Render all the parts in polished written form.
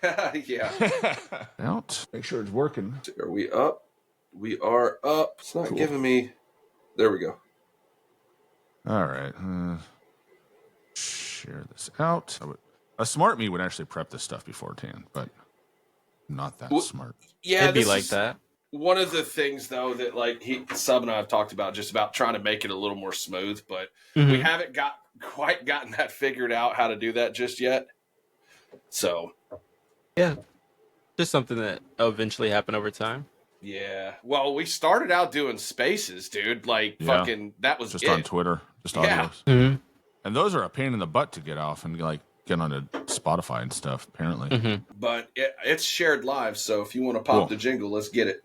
Yeah. Out. Make sure it's working. Are we up? We are up. It's not giving me. There we go. All right. Share this out. A smart me would actually prep this stuff beforehand, but not that smart. Yeah, it'd be like that. One of the things, though, that like Sub and I have talked about, just about trying to make it a little more smooth, but we haven't quite gotten that figured out how to do that just yet. So, yeah, just something that eventually happen over time. Yeah. Well, we started out doing spaces, dude. Like fucking, that was just it. on Twitter, just audios. And those are a pain in the butt to get off and like get onto Spotify and stuff. Apparently, but it's shared live. So if you want to pop the jingle, let's get it.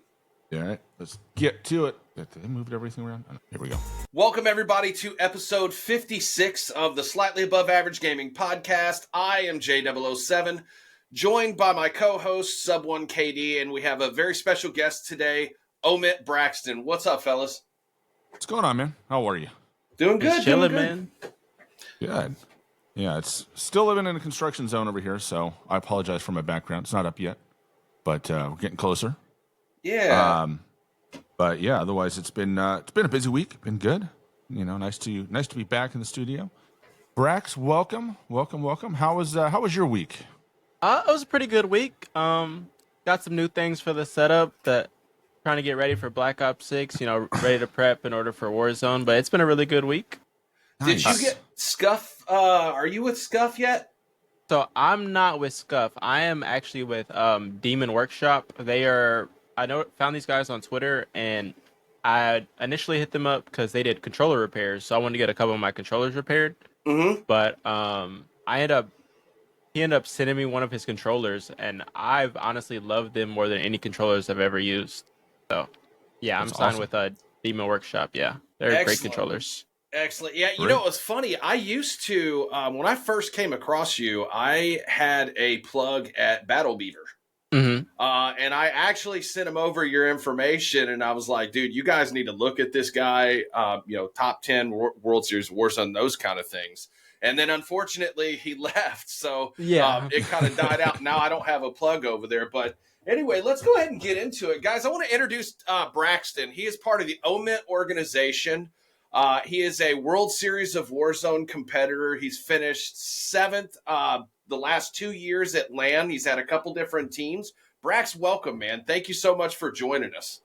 Yeah, all right. Let's get to it. They moved everything around. Here we go. Welcome, everybody, to episode 56 of the Slightly Above Average Gaming Podcast. I am J007, joined by my co-host, SuboneKD, and we have a very special guest today, OMiT Braxton. What's up, fellas? What's going on, man? How are you? Doing good, chilling, man. Good. Yeah, it's still living in a construction zone over here, so I apologize for my background. It's not up yet, but we're getting closer. Yeah. But yeah, otherwise it's been a busy week. Been good. You know, nice to be back in the studio. Brax, welcome. How was your week? It was a pretty good week. Got some new things for the setup. Trying to get ready for Black Ops 6. You know, ready to prep in order for Warzone. But it's been a really good week. Nice. Did you get Scuff? Are you with Scuff yet? So I'm not with Scuff. I am actually with Demon Workshop. Found these guys on Twitter, and I initially hit them up because they did controller repairs. So I wanted to get a couple of my controllers repaired. But he ended up sending me one of his controllers, and I've honestly loved them more than any controllers I've ever used. So yeah, I'm signed with Demon Workshop. Yeah, they're great controllers. Excellent. Yeah, you know, it was funny. I used to, when I first came across you, I had a plug at Battle Beaver. And I actually sent him over your information, and I was like, dude, you guys need to look at this guy, top 10 World Series Warzone, those kind of things. And then, unfortunately, he left, so it kind of died out. Now I don't have a plug over there, but anyway, let's go ahead and get into it. Guys, I want to introduce Braxton. He is part of the OMiT organization. He is a World Series of Warzone competitor. He's finished 7th the last 2 years at LAN. He's had a couple different teams. Brax, welcome, man. Thank you so much for joining us.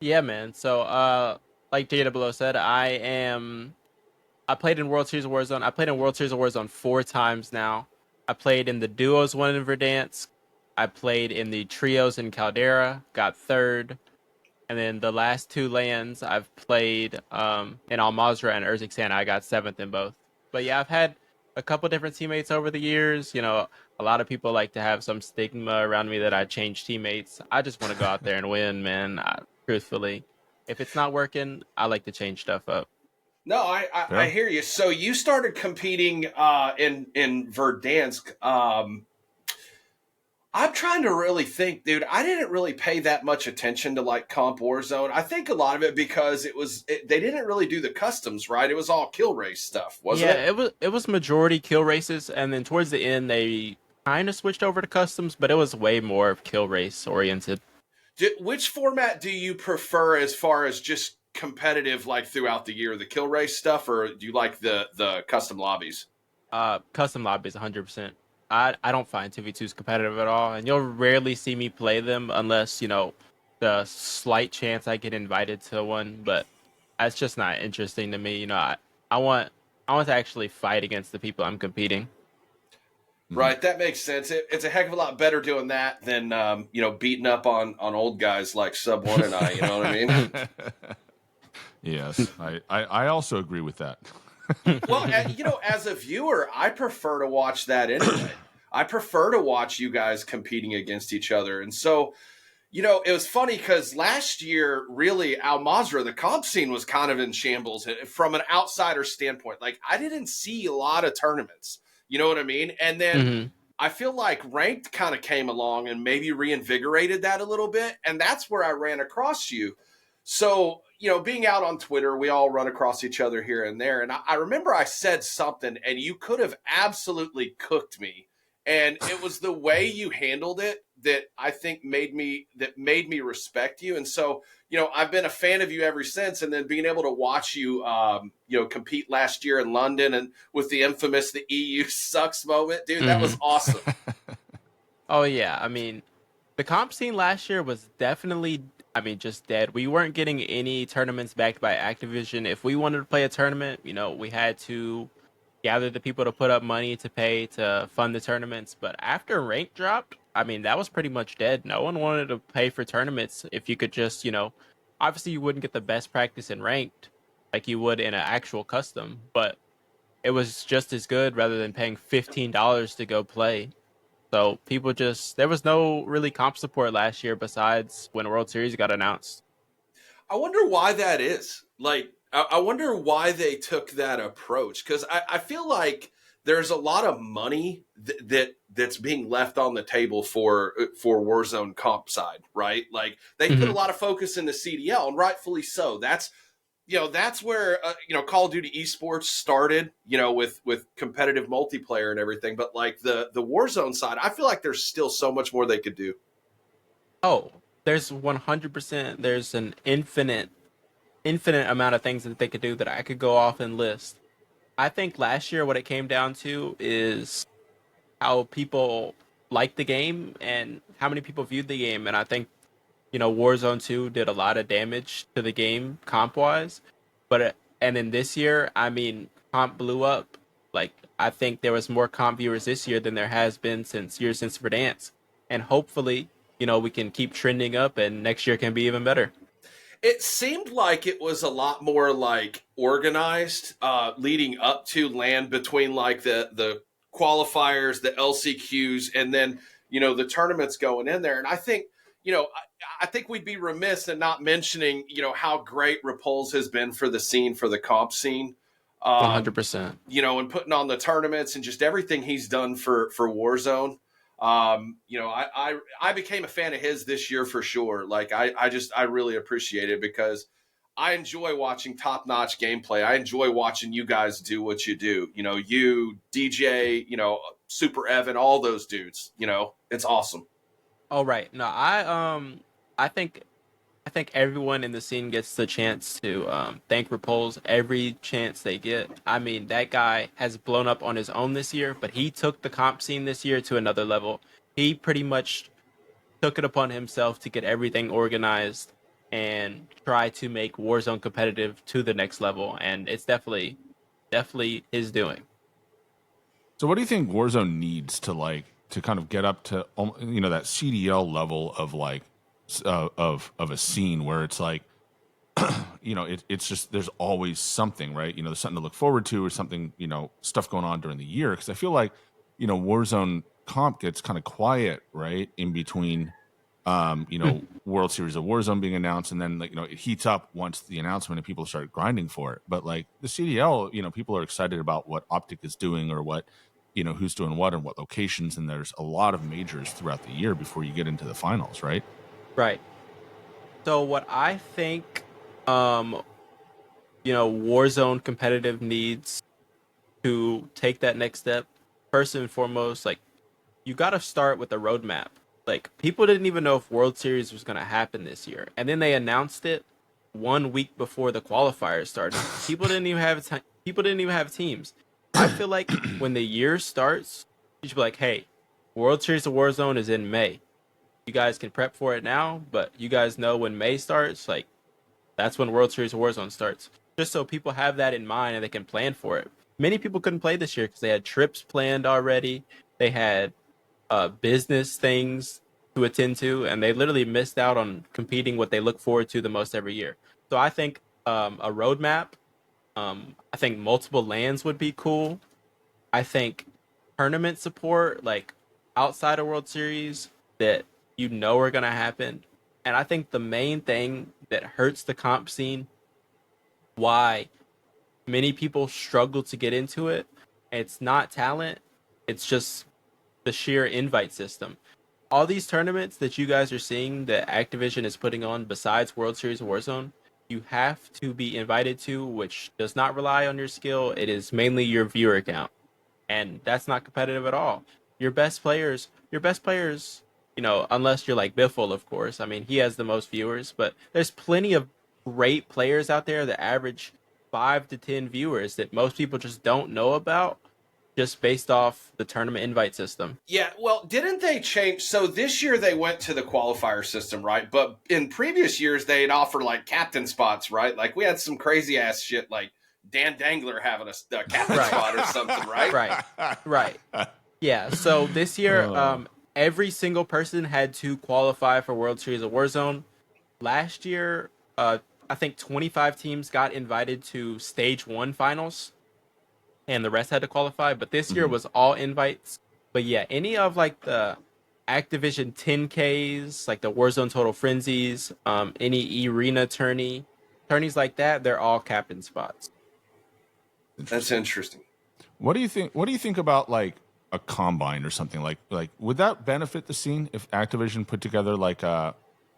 Yeah, man. So, like J0 said, I played in World Series of Warzone. I played in World Series of Warzone 4 times now. I played in the duos one in Verdansk. I played in the trios in Caldera, got 3rd. And then the last 2 LANs I've played in Al Mazrah and Urzikstan, I got 7th in both. But yeah, I've had a couple different teammates over the years. You know, a lot of people like to have some stigma around me that I change teammates. I just want to go out there and win, man. Truthfully, if it's not working, I like to change stuff up. No, I hear you. So you started competing in Verdansk. I'm trying to really think, dude. I didn't really pay that much attention to like Comp Warzone. I think a lot of it because they didn't really do the customs, right? It was all kill race stuff, wasn't it? Yeah, it was majority kill races, and then towards the end they kind of switched over to customs, but it was way more of kill race oriented. Which format do you prefer as far as just competitive, like throughout the year, the kill race stuff, or do you like the custom lobbies? Custom lobbies, 100%. I don't find 2v2s competitive at all, and you'll rarely see me play them unless, you know, the slight chance I get invited to one, but that's just not interesting to me. You know, I want to actually fight against the people I'm competing. Right, that makes sense. It's a heck of a lot better doing that than beating up on old guys like Sub One and I. You know what I mean? Yes, I also agree with that. Well, as a viewer, I prefer to watch that anyway. I prefer to watch you guys competing against each other. And so, you know, it was funny because last year, really, Al Mazrah, the comp scene was kind of in shambles from an outsider standpoint. Like, I didn't see a lot of tournaments. You know what I mean? And then I feel like Ranked kind of came along and maybe reinvigorated that a little bit. And that's where I ran across you. So, you know, being out on Twitter, we all run across each other here and there. And I remember I said something and you could have absolutely cooked me. And it was the way you handled it that I think made me respect you. And so, I've been a fan of you ever since. And then being able to watch you, compete last year in London and with the infamous the EU sucks moment, dude, that was awesome. Oh yeah, I mean, the comp scene last year was definitely, I mean, just dead. We weren't getting any tournaments backed by Activision. If we wanted to play a tournament, we had to gather the people to put up money to pay to fund the tournaments. But after rank dropped, I mean, that was pretty much dead. No one wanted to pay for tournaments if you could just, obviously you wouldn't get the best practice in ranked like you would in an actual custom, but it was just as good rather than paying $15 to go play. So people just, there was no really comp support last year besides when World Series got announced. I wonder why that is. Like, I wonder why they took that approach, because I feel like there's a lot of money that's being left on the table for Warzone comp side, right? Like they put a lot of focus into CDL, and rightfully so. That's where Call of Duty esports started, with competitive multiplayer and everything. But like the Warzone side, I feel like there's still so much more they could do. Oh, there's 100%. There's an infinite amount of things that they could do that I could go off and list. I think last year what it came down to is how people liked the game and how many people viewed the game. And I think, Warzone 2 did a lot of damage to the game comp wise. And in this year, I mean, comp blew up. Like, I think there was more comp viewers this year than there has been since Verdansk. And hopefully, we can keep trending up and next year can be even better. It seemed like it was a lot more like organized leading up to land between like the qualifiers, the LCQs, and then the tournaments going in there. And I think I think we'd be remiss in not mentioning how great Repulse has been for the scene, for the comp scene. 100%. And putting on the tournaments and just everything he's done for Warzone. I became a fan of his this year for sure. Like I really appreciate it because I enjoy watching top notch gameplay. I enjoy watching you guys do what you do. You, DJ, Super Evan, all those dudes. It's awesome. Oh right. No, I think everyone in the scene gets the chance to thank Repulse every chance they get. I mean, that guy has blown up on his own this year, but he took the comp scene this year to another level. He pretty much took it upon himself to get everything organized and try to make Warzone competitive to the next level, and it's definitely his doing. So what do you think Warzone needs to kind of get up to that CDL level of of a scene where it's like it's just there's always something, right? There's something to look forward to or something, stuff going on during the year, because I feel like Warzone comp gets kind of quiet right in between World Series of Warzone being announced, and then it heats up once the announcement and people start grinding for it. But like the CDL, people are excited about what Optic is doing or what who's doing what and what locations, and there's a lot of majors throughout the year before you get into the finals, right? Right. So what I think Warzone competitive needs to take that next step, first and foremost, like, you got to start with a roadmap. Like, people didn't even know if World Series was going to happen this year, and then they announced it 1 week before the qualifiers started. People didn't even have teams. I feel like when the year starts, you should be like, hey, World Series of Warzone is in May. You guys can prep for it now, but you guys know when May starts, like, that's when World Series of Warzone starts. Just so people have that in mind and they can plan for it. Many people couldn't play this year because they had trips planned already. They had business things to attend to, and they literally missed out on competing what they look forward to the most every year. So I think a roadmap, I think multiple lands would be cool. I think tournament support, like outside of World Series, that are going to happen. And I think the main thing that hurts the comp scene, why many people struggle to get into it, it's not talent, it's just the sheer invite system. All these tournaments that you guys are seeing that Activision is putting on besides World Series of Warzone, you have to be invited to, which does not rely on your skill. It is mainly your viewer count. And that's not competitive at all. your best players, you know, unless you're like Biffle, of course. I mean, he has the most viewers, but there's plenty of great players out there that average 5 to 10 viewers that most people just don't know about, just based off the tournament invite system. Yeah, well, didn't they change? So this year they went to the qualifier system, right? But in previous years they'd offer like captain spots, right? Like we had some crazy ass shit like Dan Dangler having a captain Right. spot or something, right? Right. Right. Yeah. So this year, every single person had to qualify for World Series of Warzone. Last year, I think 25 teams got invited to Stage 1 finals, and the rest had to qualify. But this year was all invites. But yeah, any of like the Activision 10Ks, like the Warzone Total Frenzies, any arena tourneys like that, they're all captain spots. That's interesting. What do you think? What do you think about like a combine or something like? Would that benefit the scene if Activision put together like a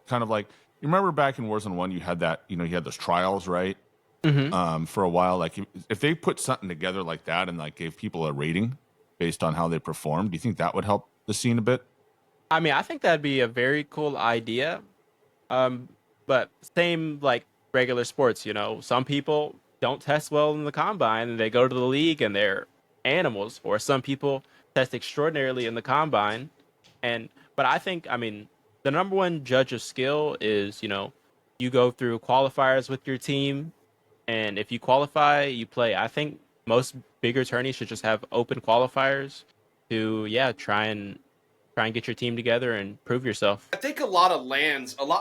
kind of like you remember back in Warzone 1, you had that you had those trials, right? For a while, like if they put something together like that and like gave people a rating based on how they performed, do you think that would help the scene a bit? I mean, I think that'd be a very cool idea. Um, but same like regular sports, you know, some people don't test well in the combine and they go to the league and they're animals, or some people test extraordinarily in the combine. And but I think, I mean, the number one judge of skill is, you know, you go through qualifiers with your team, and if you qualify, you play. I think most bigger tourneys should just have open qualifiers to, yeah, try and get your team together and prove yourself. I think a lot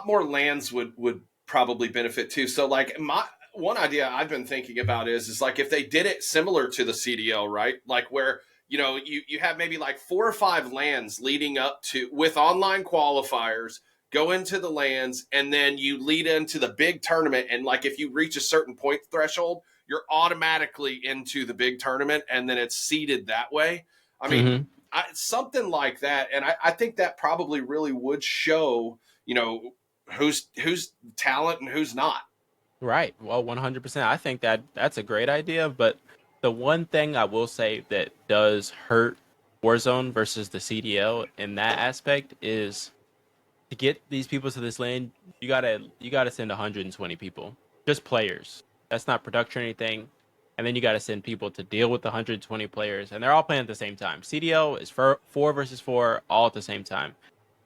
more lands would probably benefit too. So like my one idea I've been thinking about is like if they did it similar to the CDL, right? Like where you have maybe like 4 or 5 lands leading up to with online qualifiers, go into the lands, and then you lead into the big tournament. And like if you reach a certain point threshold, you're automatically into the big tournament, and then it's seeded that way. I mean, Mm-hmm. something like that, and I think that probably really would show, who's talent and who's not. Right. Well, 100%. I think that that's a great idea, but the one thing I will say that does hurt Warzone versus the CDL in that aspect is to get these people to this lane, you gotta send 120 people, just players. That's not production or anything. And then you gotta send people to deal with the 120 players, and they're all playing at the same time. CDL is for 4 versus 4, all at the same time.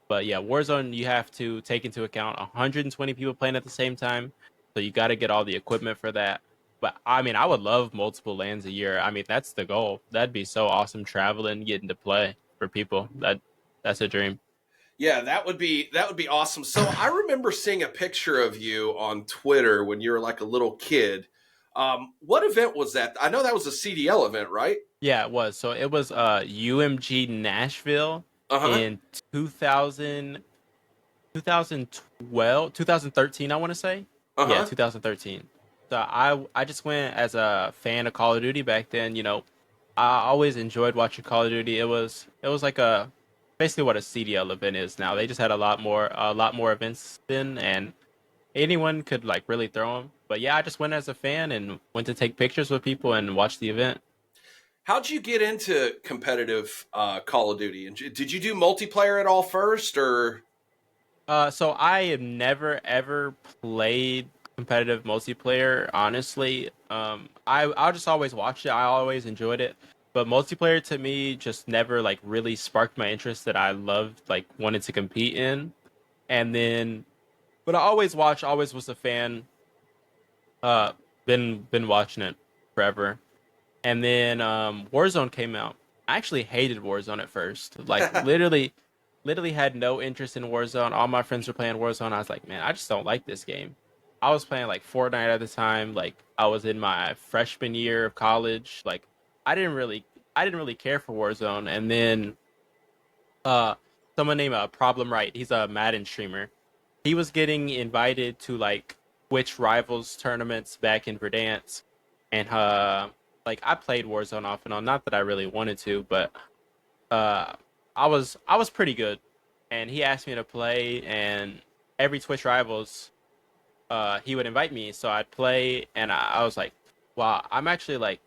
But yeah, Warzone, you have to take into account 120 people playing at the same time. So you got to get all the equipment for that. But I mean, I would love multiple lands a year. I mean, that's the goal. That'd be so awesome traveling, getting to play for people. That's a dream. Yeah, that would be awesome. So I remember seeing a picture of you on Twitter when you were like a little kid. What event was that? I know that was a CDL event, right? Yeah, it was. So it was UMG Nashville Uh huh. in 2000, 2012, 2013, I want to say. Uh Yeah, huh. 2013. So I just went as a fan of Call of Duty back then. You know, I always enjoyed watching Call of Duty. It was like a basically what a CDL event is now. They just had a lot more events then, and anyone could like really throw them. But yeah, I just went as a fan and went to take pictures with people and watch the event. How'd you get into competitive Call of Duty? And did you do multiplayer at all first, or? So I have never ever played competitive multiplayer. Honestly, I'll just always watch it. I always enjoyed it, but multiplayer to me just never like really sparked my interest that I loved, like wanted to compete in. And then, but I always watch, always was a fan. Uh, been watching it forever. And then Warzone came out. I actually hated Warzone at first. Like literally had no interest in Warzone. All my friends were playing Warzone. I was like, man, I just don't like this game. I was playing like Fortnite at the time. Like I was in my freshman year of college. Like I didn't really care for Warzone. And then uh someone named Problem Right. He's a Madden streamer. He was getting invited to like Twitch Rivals tournaments back in Verdansk, and like I played Warzone off and on. Not that I really wanted to, but uh, I was pretty good, and he asked me to play. And every Twitch Rivals, he would invite me, so I'd play, and I was like, wow, I'm actually like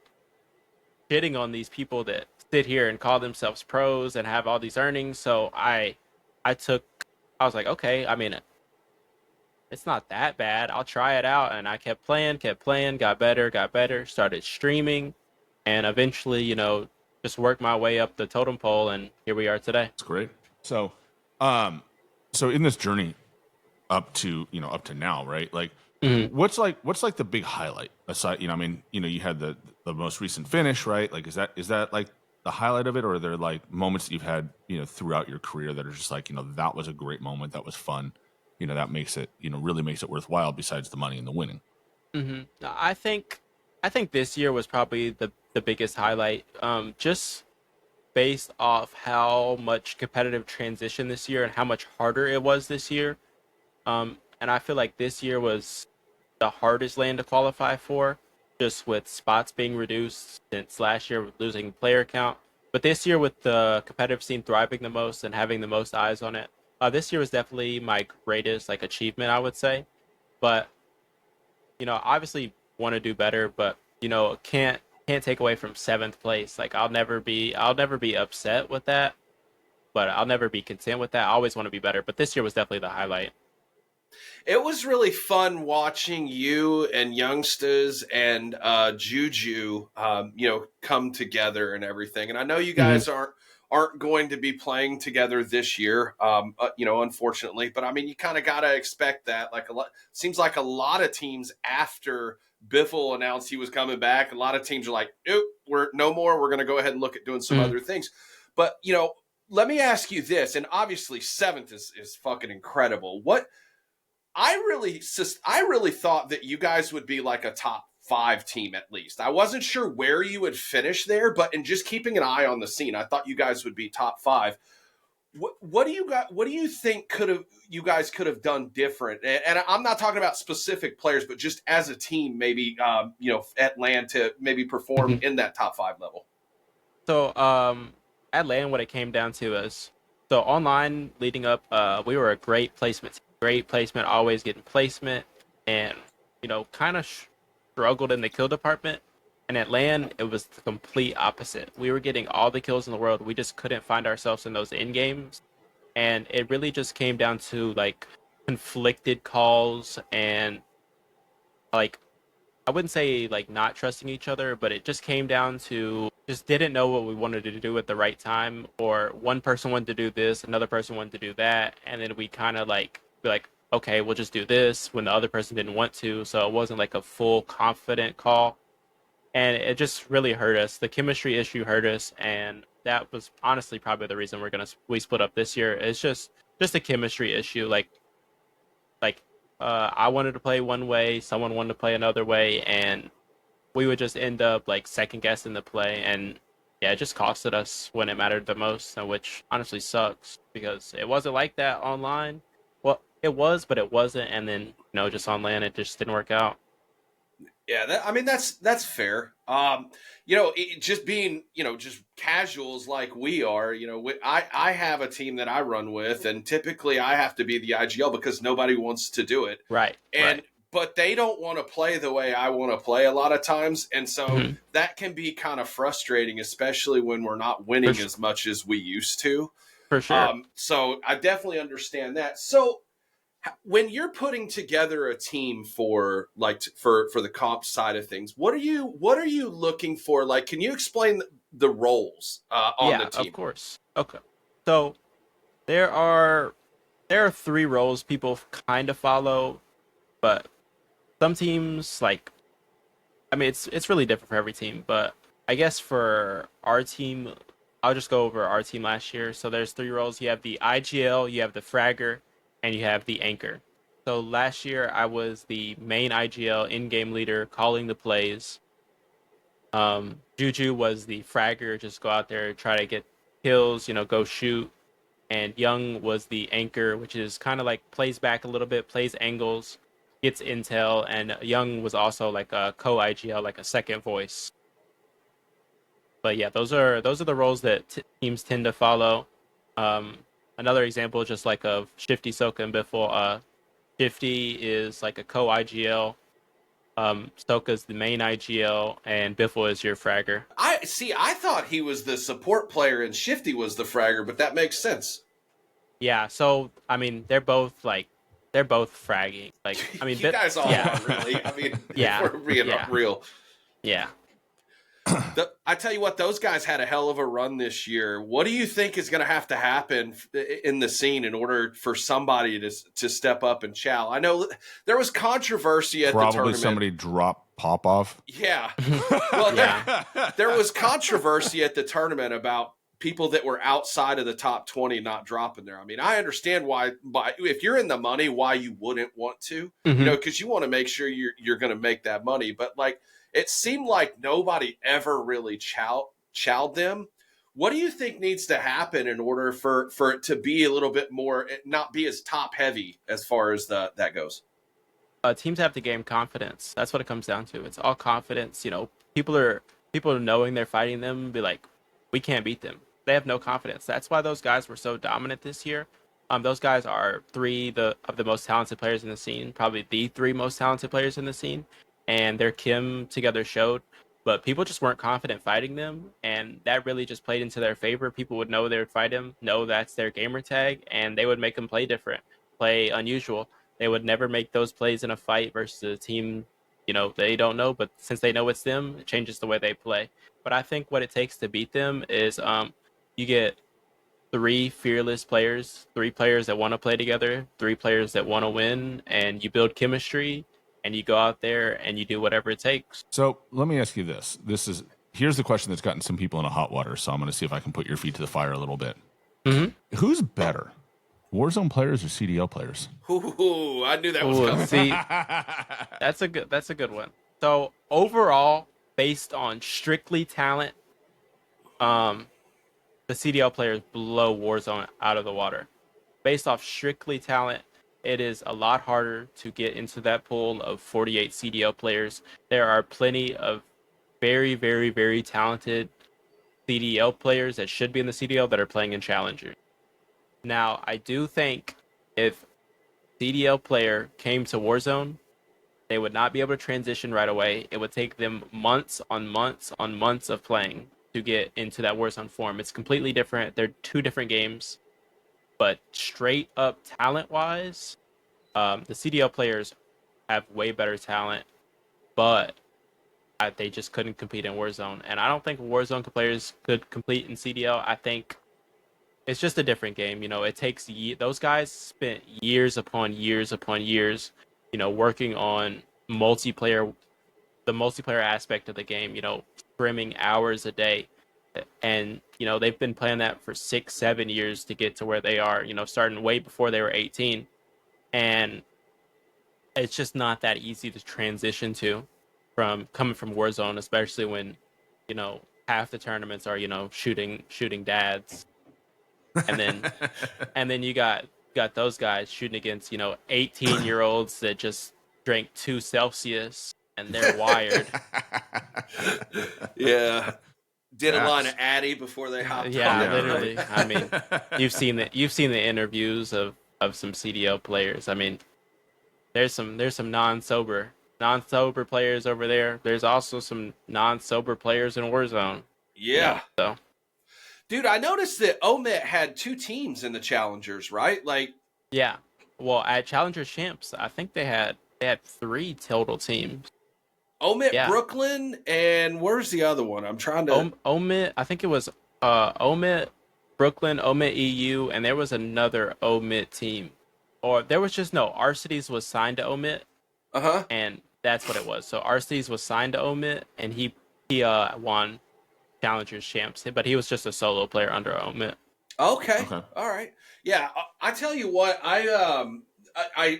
shitting on these people that sit here and call themselves pros and have all these earnings. So I was like, okay, I mean, it's not that bad. I'll try it out. And I kept playing, got better, started streaming, and eventually, just worked my way up the totem pole. And here we are today. That's great. So, so in this journey up to now, right? Like, what's like the big highlight aside? I mean, you had the most recent finish, right? Like, is that like the highlight of it, or are there like moments that you've had, throughout your career that are just like, that was a great moment, that was fun, that makes it, really makes it worthwhile besides the money and the winning. I think this year was probably the biggest highlight. Just based off how much competitive transition this year and how much harder it was this year. And I feel like this year was the hardest lane to qualify for, just with spots being reduced since last year with losing player count. But this year, with the competitive scene thriving the most and having the most eyes on it, this year was definitely my greatest like achievement, I would say. But obviously want to do better, but can't take away from seventh place. Like I'll never be upset with that, but I'll never be content with that. I always want to be better. But this year was definitely the highlight. It was really fun watching you and youngsters and Juju, come together and everything. And I know you guys aren't going to be playing together this year, unfortunately. But I mean, you kind of got to expect that. Like seems like a lot of teams after Biffle announced he was coming back, a lot of teams are like, nope, we're no more. We're going to go ahead and look at doing some other things. But let me ask you this, and obviously seventh is fucking incredible. I really thought that you guys would be like a top 5 team at least. I wasn't sure where you would finish there, but in just keeping an eye on the scene, I thought you guys would be top 5. What do you think you guys could have done different? And I'm not talking about specific players, but just as a team, maybe at LAN to maybe perform in that top 5 level. So at LAN, what it came down to is, so online leading up, we were a great placement team. Great placement, always getting placement, and kind of struggled in the kill department. And at LAN, it was the complete opposite. We were getting all the kills in the world. We just couldn't find ourselves in those end games, and it really just came down to like conflicted calls and like I wouldn't say like not trusting each other, but it just came down to just didn't know what we wanted to do at the right time, or one person wanted to do this, another person wanted to do that, and then we kind of like be like, okay, we'll just do this when the other person didn't want to, so it wasn't like a full confident call, and it just really hurt us. The chemistry issue hurt us, and that was honestly probably the reason we split up this year. It's just a chemistry issue, like I wanted to play one way, someone wanted to play another way, and we would just end up like second guessing the play, and yeah, it just costed us when it mattered the most, which honestly sucks because it wasn't like that online. Well, it was, but it wasn't, and then just on LAN, it just didn't work out. Yeah, that's fair. Just being just casuals like we are. I have a team that I run with, and typically I have to be the IGL because nobody wants to do it. Right. But they don't want to play the way I want to play a lot of times, and so that can be kind of frustrating, especially when we're not winning as much as we used to. For sure. So I definitely understand that. So when you're putting together a team for the comp side of things, what are you looking for? Like, can you explain the roles on the team? Of course. Okay. So there are 3 roles people kind of follow, but some teams I mean it's really different for every team, but I guess for our team, I'll just go over our team last year. So there's 3 roles. You have the IGL, you have the fragger, and you have the anchor. So last year I was the main IGL in-game leader calling the plays. Juju was the fragger, just go out there, try to get kills, go shoot. And Young was the anchor, which is kind of like plays back a little bit, plays angles, gets intel, and Young was also like a co-IGL, like a second voice. But yeah, those are the roles that teams tend to follow. Another example, just like of Shifty, Soka, and Biffle. Shifty is like a co-IGL, Stoka's the main IGL, and Biffle is your fragger. I thought he was the support player and Shifty was the fragger, but that makes sense. Yeah, so I mean, they're both fragging. Like, I mean, you guys all are really. I mean, if we're being real. Yeah. I tell you what, those guys had a hell of a run this year. What do you think is going to have to happen in the scene in order for somebody to step up and chow? I know there was controversy at the tournament. Probably somebody dropped Popoff. Yeah. Well, there was controversy at the tournament about people that were outside of the top 20 not dropping there. I mean, I understand why if you're in the money, why you wouldn't want to, because you want to make sure you're going to make that money. But like, it seemed like nobody ever really chowed them. What do you think needs to happen in order for it to be a little bit more, not be as top heavy as far as that goes? Teams have to gain confidence. That's what it comes down to. It's all confidence. People are knowing they're fighting them, be like, we can't beat them. They have no confidence. That's why those guys were so dominant this year. Those guys are three of the most talented players in the scene, probably the three most talented players in the scene. And their Kim together showed, but people just weren't confident fighting them, and that really just played into their favor. People would know they would fight him, know that's their gamer tag, and they would make them play different, play unusual. They would never make those plays in a fight versus a team, they don't know, but since they know it's them, it changes the way they play. But I think what it takes to beat them is you get three fearless players, three players that want to play together, three players that want to win, and you build chemistry. And you go out there and you do whatever it takes. So let me ask you this. Here's the question that's gotten some people in a hot water. So I'm going to see if I can put your feet to the fire a little bit. Mm-hmm. Who's better, Warzone players or CDL players? Ooh, I knew that was coming. See, that's a good one. So overall, based on strictly talent, the CDL players blow Warzone out of the water. Based off strictly talent, it is a lot harder to get into that pool of 48 CDL players. There are plenty of very, very, very talented CDL players that should be in the CDL that are playing in Challenger. Now, I do think if CDL player came to Warzone, they would not be able to transition right away. It would take them months on months on months of playing to get into that Warzone form. It's completely different. They're two different games. But straight up talent-wise, the CDL players have way better talent, but they just couldn't compete in Warzone. And I don't think Warzone players could compete in CDL. I think it's just a different game. It takes those guys spent years upon years upon years, working on the multiplayer aspect of the game, scrimming hours a day. And they've been playing that for 6-7 years to get to where they are, starting way before they were 18, and it's just not that easy to transition to from coming from Warzone, especially when half the tournaments are shooting dads, and then you got those guys shooting against 18-year-olds that just drank 2 Celsius and they're wired. Yeah. Did a line of Addy before they hopped on. Yeah, literally. I mean, you've seen the interviews of some CDL players. I mean, there's some non-sober players over there. There's also some non-sober players in Warzone. Yeah. So, dude, I noticed that OMiT had 2 teams in the Challengers, right? Like, yeah. Well, at Challengers Champs, I think they had 3 total teams. OMiT Brooklyn, and where's the other one? I'm trying to... OMiT, I think it was OMiT Brooklyn, OMiT EU, and there was another OMiT team. Or there was just Arcides was signed to OMiT. Uh-huh. And that's what it was. So Arcides was signed to OMiT, and he won Challengers Champs, but he was just a solo player under OMiT. Okay. All right. Yeah, I tell you what, I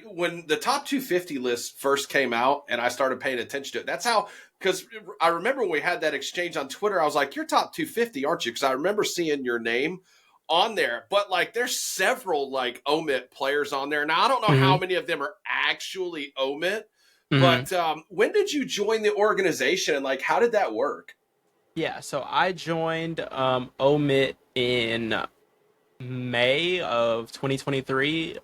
when the top 250 list first came out and I started paying attention to it, that's how, because I remember when we had that exchange on Twitter, I was like, you're top 250, aren't you? Because I remember seeing your name on there, but like there's several like OMiT players on there. Now, I don't know how many of them are actually OMiT, but when did you join the organization and like how did that work? Yeah, so I joined OMiT in May of 2023.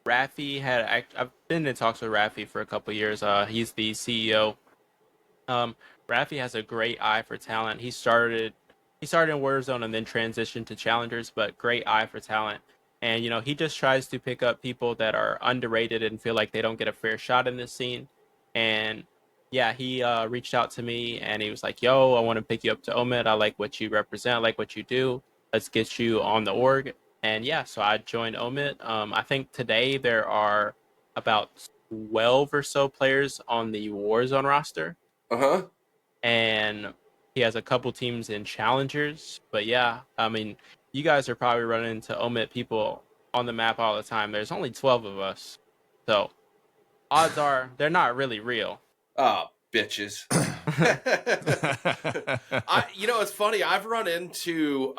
I've been in talks with Rafi for a couple of years. He's the CEO. Rafi has a great eye for talent. He started in Warzone and then transitioned to challengers, but great eye for talent. And he just tries to pick up people that are underrated and feel like they don't get a fair shot in this scene. And yeah, he reached out to me and he was like, "Yo, I want to pick you up to OMiT. I like what you represent. I like what you do. Let's get you on the org." And yeah, so I joined OMiT. I think today there are about 12 or so players on the Warzone roster. Uh-huh. And he has a couple teams in challengers. But yeah, I mean, you guys are probably running into OMiT people on the map all the time. There's only 12 of us. So odds are they're not really real. Oh, bitches. It's funny. I've run into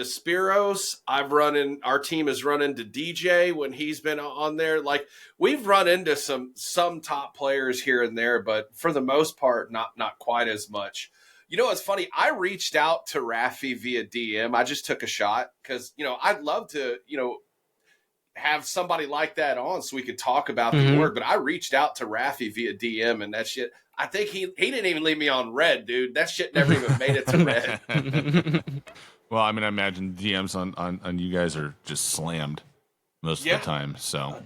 Spiros. Our team has run into DJ when he's been on there. Like, we've run into some top players here and there, but for the most part, not quite as much. It's funny. I reached out to Rafi via DM. I just took a shot because, I'd love to, have somebody like that on so we could talk about the org. But I reached out to Rafi via DM, and that shit, I think he didn't even leave me on red, dude. That shit never even made it to red. Well, I mean, I imagine DMs on you guys are just slammed most of the time. So,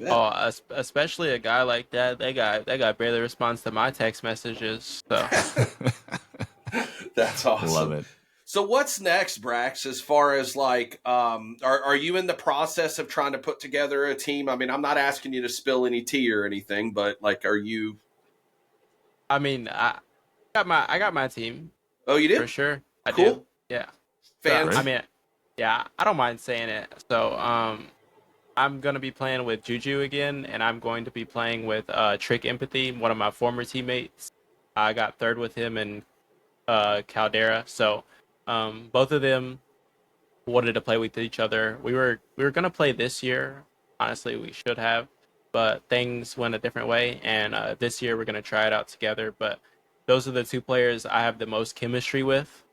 especially a guy like that. That guy barely responds to my text messages. So that's awesome. Love it. So what's next, Brax, as far as like, are you in the process of trying to put together a team? I mean, I'm not asking you to spill any tea or anything, but like, are you? I mean, I got my team. Oh, you did? For sure. I cool. do. Yeah. Fans. So, I mean, yeah, I don't mind saying it. So, I'm going to be playing with Juju again, and I'm going to be playing with Trick Empathy, one of my former teammates. I got third with him in Caldera. So, both of them wanted to play with each other. We were going to play this year. Honestly, we should have, but things went a different way, and this year we're going to try it out together. But those are the two players I have the most chemistry with,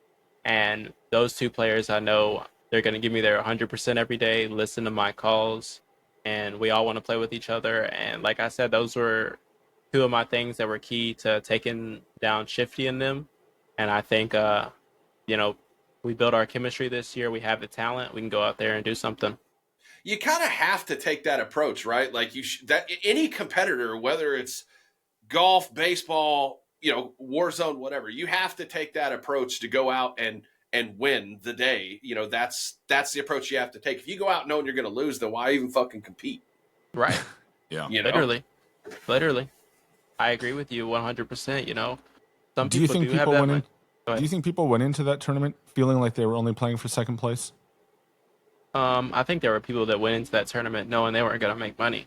and those two players I know they're going to give me their 100% every day, listen to my calls, and we all want to play with each other. And like I said, those were two of my things that were key to taking down Shifty in them. And I think, we built our chemistry this year. We have the talent. We can go out there and do something. You kind of have to take that approach, right? Like that any competitor, whether it's golf, baseball, Warzone, whatever, you have to take that approach to go out and win the day. That's the approach you have to take. If you go out knowing you're going to lose, then why even fucking compete? Right. Yeah. Literally. I agree with you 100%. Some do you think people went in? Do you think people went into that tournament feeling like they were only playing for second place? I think there were people that went into that tournament knowing they weren't going to make money.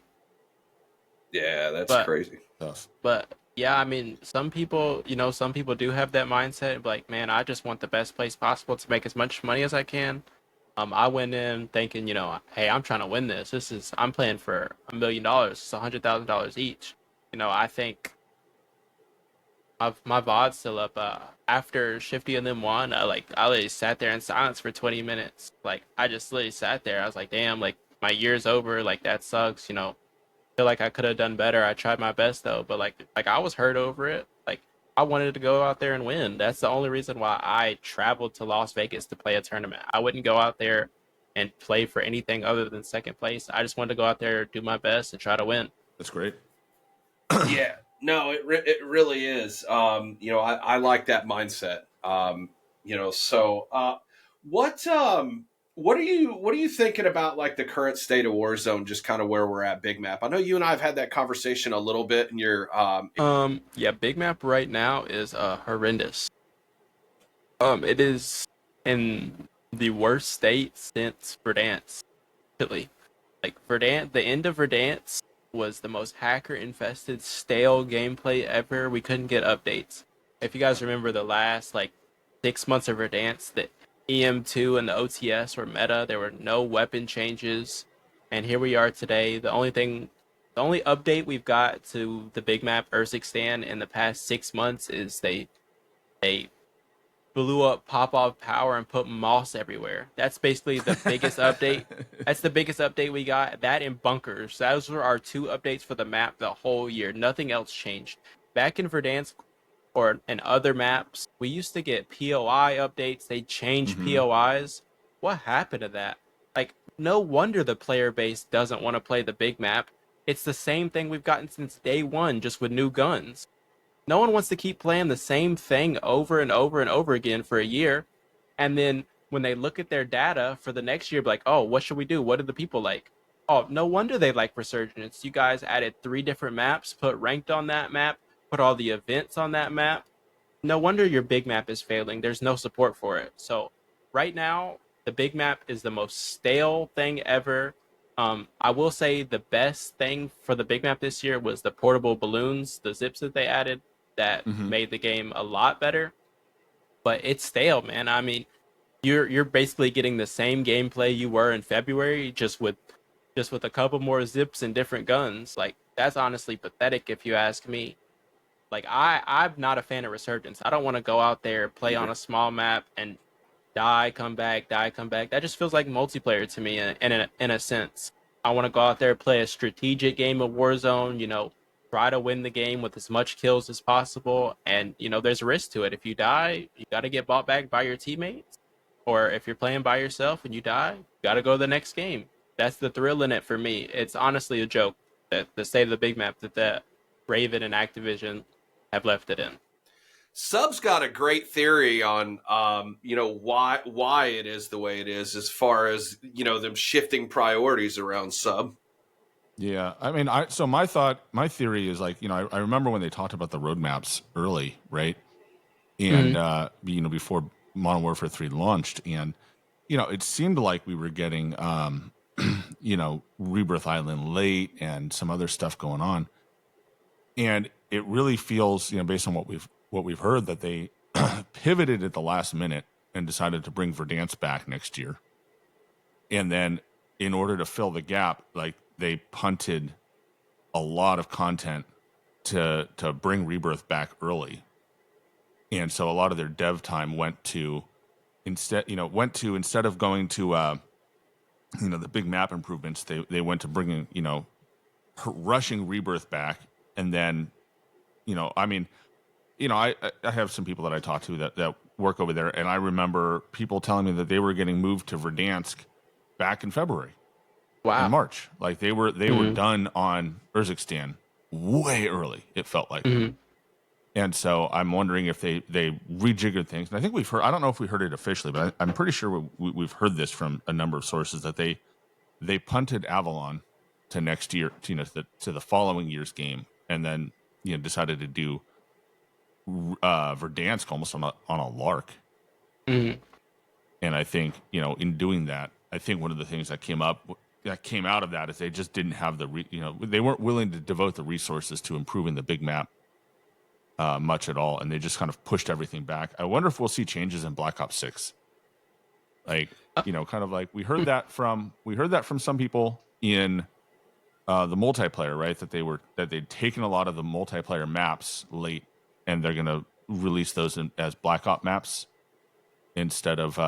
Yeah, that's crazy. But yeah, I mean, some people do have that mindset. Like, man, I just want the best place possible to make as much money as I can. I went in thinking, hey, I'm trying to win this. I'm playing for $1 million. It's $100,000 each. I think my VOD's still up. After Shifty and them won, I literally sat there in silence for 20 minutes. Like, I just literally sat there. I was like, damn, like, my year's over. Like, that sucks. Feel like I could have done better. I tried my best though, but like I was hurt over it. Like, I wanted to go out there and win. That's the only reason why I traveled to Las Vegas to play a tournament. I wouldn't go out there and play for anything other than second place. I just wanted to go out there, do my best, and try to win. That's great. Yeah. No, it really is. I like that mindset. What are you thinking about, like, the current state of Warzone, just kind of where we're at Big Map? I know you and I have had that conversation a little bit in your Big Map right now is horrendous. It is in the worst state since Verdansk. Really. Like, the end of Verdansk was the most hacker-infested, stale gameplay ever. We couldn't get updates. If you guys remember the last, 6 months of Verdansk, the EM2 and the OTS were meta. There were no weapon changes. And here we are today. The only update we've got to the Big Map Urzikstan in the past 6 months is they blew up pop-off power and put moss everywhere. That's basically the biggest update. That's the biggest update we got. That and bunkers. Those were our 2 updates for the map the whole year. Nothing else changed. Back in Verdansk or in other maps, we used to get POI updates. They changed POIs. What happened to that? Like, no wonder the player base doesn't want to play the big map. It's the same thing we've gotten since day one, just with new guns. No one wants to keep playing the same thing over and over and over again for a year. And then when they look at their data for the next year, be like, oh, what should we do? What do the people like? Oh, no wonder they like Resurgence. You guys added 3 different maps, put ranked on that map, put all the events on that map. No wonder your big map is failing. There's no support for it. So right now, the big map is the most stale thing ever. I will say the best thing for the big map this year was the portable balloons, the zips that they added that made the game a lot better. But it's stale, man. I mean, you're basically getting the same gameplay you were in February, just with a couple more zips and different guns. Like, that's honestly pathetic if you ask me. Like, I'm not a fan of Resurgence. I don't want to go out there, play on a small map, and die, come back, die, come back. That just feels like multiplayer to me in a sense. I want to go out there, play a strategic game of Warzone, try to win the game with as much kills as possible. And, there's a risk to it. If you die, you got to get bought back by your teammates. Or if you're playing by yourself and you die, you got to go to the next game. That's the thrill in it for me. It's honestly a joke that the state of the big map that Raven and Activision have left it in. Sub's got a great theory on, why it is the way it is, as far as, them shifting priorities around Sub. Yeah, I mean, my theory is like, I remember when they talked about the roadmaps early, right? And, before Modern Warfare 3 launched, and, it seemed like we were getting, Rebirth Island late and some other stuff going on. And it really feels, based on what we've heard, that they pivoted at the last minute and decided to bring Verdansk back next year. And then in order to fill the gap, like, they punted a lot of content to bring Rebirth back early. And so a lot of their dev time went to instead of going to the big map improvements, they went to bringing, rushing Rebirth back. And then, I have some people that I talk to that work over there, and I remember people telling me that they were getting moved to Verdansk back in February. Wow. In March. Like, they were done on Urzikstan way early, it felt like. And so I'm wondering if they rejiggered things. And I think we've heard, I don't know if we heard it officially, but I'm pretty sure we've heard this from a number of sources, that they punted Avalon to next year, to the following year's game, and then decided to do Verdansk almost on a lark. And I think in doing that, I think one of the things that came out of that is they just didn't have they weren't willing to devote the resources to improving the big map much at all, and they just kind of pushed everything back. I wonder if we'll see changes in Black Ops 6. Like, kind of like we heard that from some people in the multiplayer, right? That they'd taken a lot of the multiplayer maps late, and they're going to release those as Black Ops maps instead of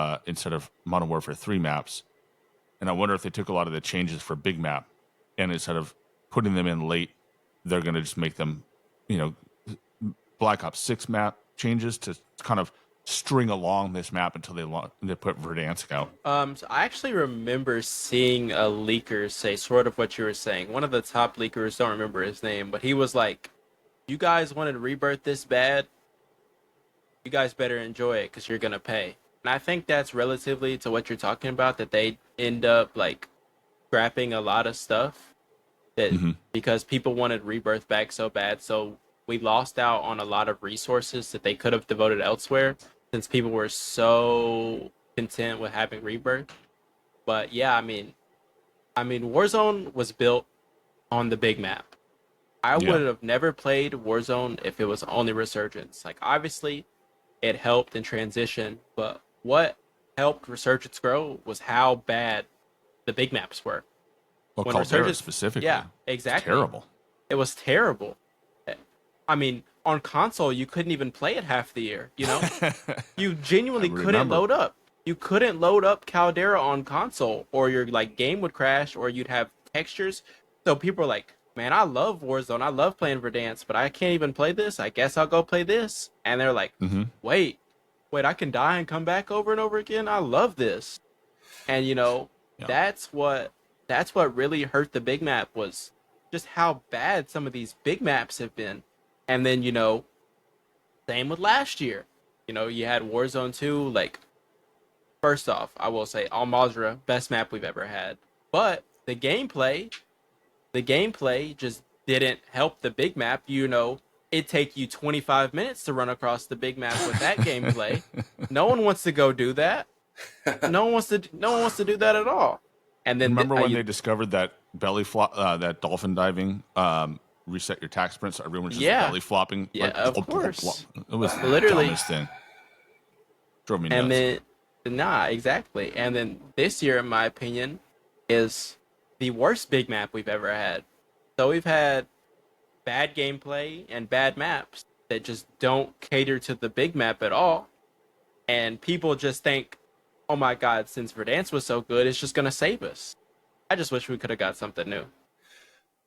Modern Warfare 3 maps. And I wonder if they took a lot of the changes for big map, and instead of putting them in late, they're going to just make them, Black Ops 6 map changes to kind of string along this map until they put Verdansk out. So I actually remember seeing a leaker say sort of what you were saying. One of the top leakers, don't remember his name, but he was like, "You guys wanted Rebirth this bad? You guys better enjoy it because you're gonna pay." And I think that's relatively to what you're talking about, that they end up like scrapping a lot of stuff that because people wanted Rebirth back so bad. So we lost out on a lot of resources that they could have devoted elsewhere, since people were so content with having Rebirth. But yeah, I mean, Warzone was built on the big map. I would have never played Warzone if it was only Resurgence. Like, obviously, it helped in transition, but what helped Resurgence grow was how bad the big maps were. Well, Caldera specifically. Yeah, exactly. Terrible. It was terrible. I mean, on console, you couldn't even play it half the year, you know? You genuinely couldn't load up. You couldn't load up Caldera on console, or your like game would crash, or you'd have textures. So people are like, man, I love Warzone. I love playing Verdansk, but I can't even play this. I guess I'll go play this. And they're like, wait, I can die and come back over and over again. I love this. And you know, that's what really hurt the big map, was just how bad some of these big maps have been. And then, you know, same with last year. You know, you had Warzone 2, like, first off, I will say Al-Mazrah, best map we've ever had. But the gameplay just didn't help the big map. You know, it take you 25 minutes to run across the big map with that gameplay. No one wants to go do that. No one wants to do that at all. And then remember when they discovered that belly flop, that dolphin diving, reset your tax sprint, so everyone was just belly flopping. Yeah, like, of course. It was literally the dumbest thing. Drove me nuts. And then, exactly. And then this year, in my opinion, is the worst big map we've ever had. So we've had bad gameplay and bad maps that just don't cater to the big map at all. And people just think, oh my God, since Verdansk was so good, it's just going to save us. I just wish we could have got something new.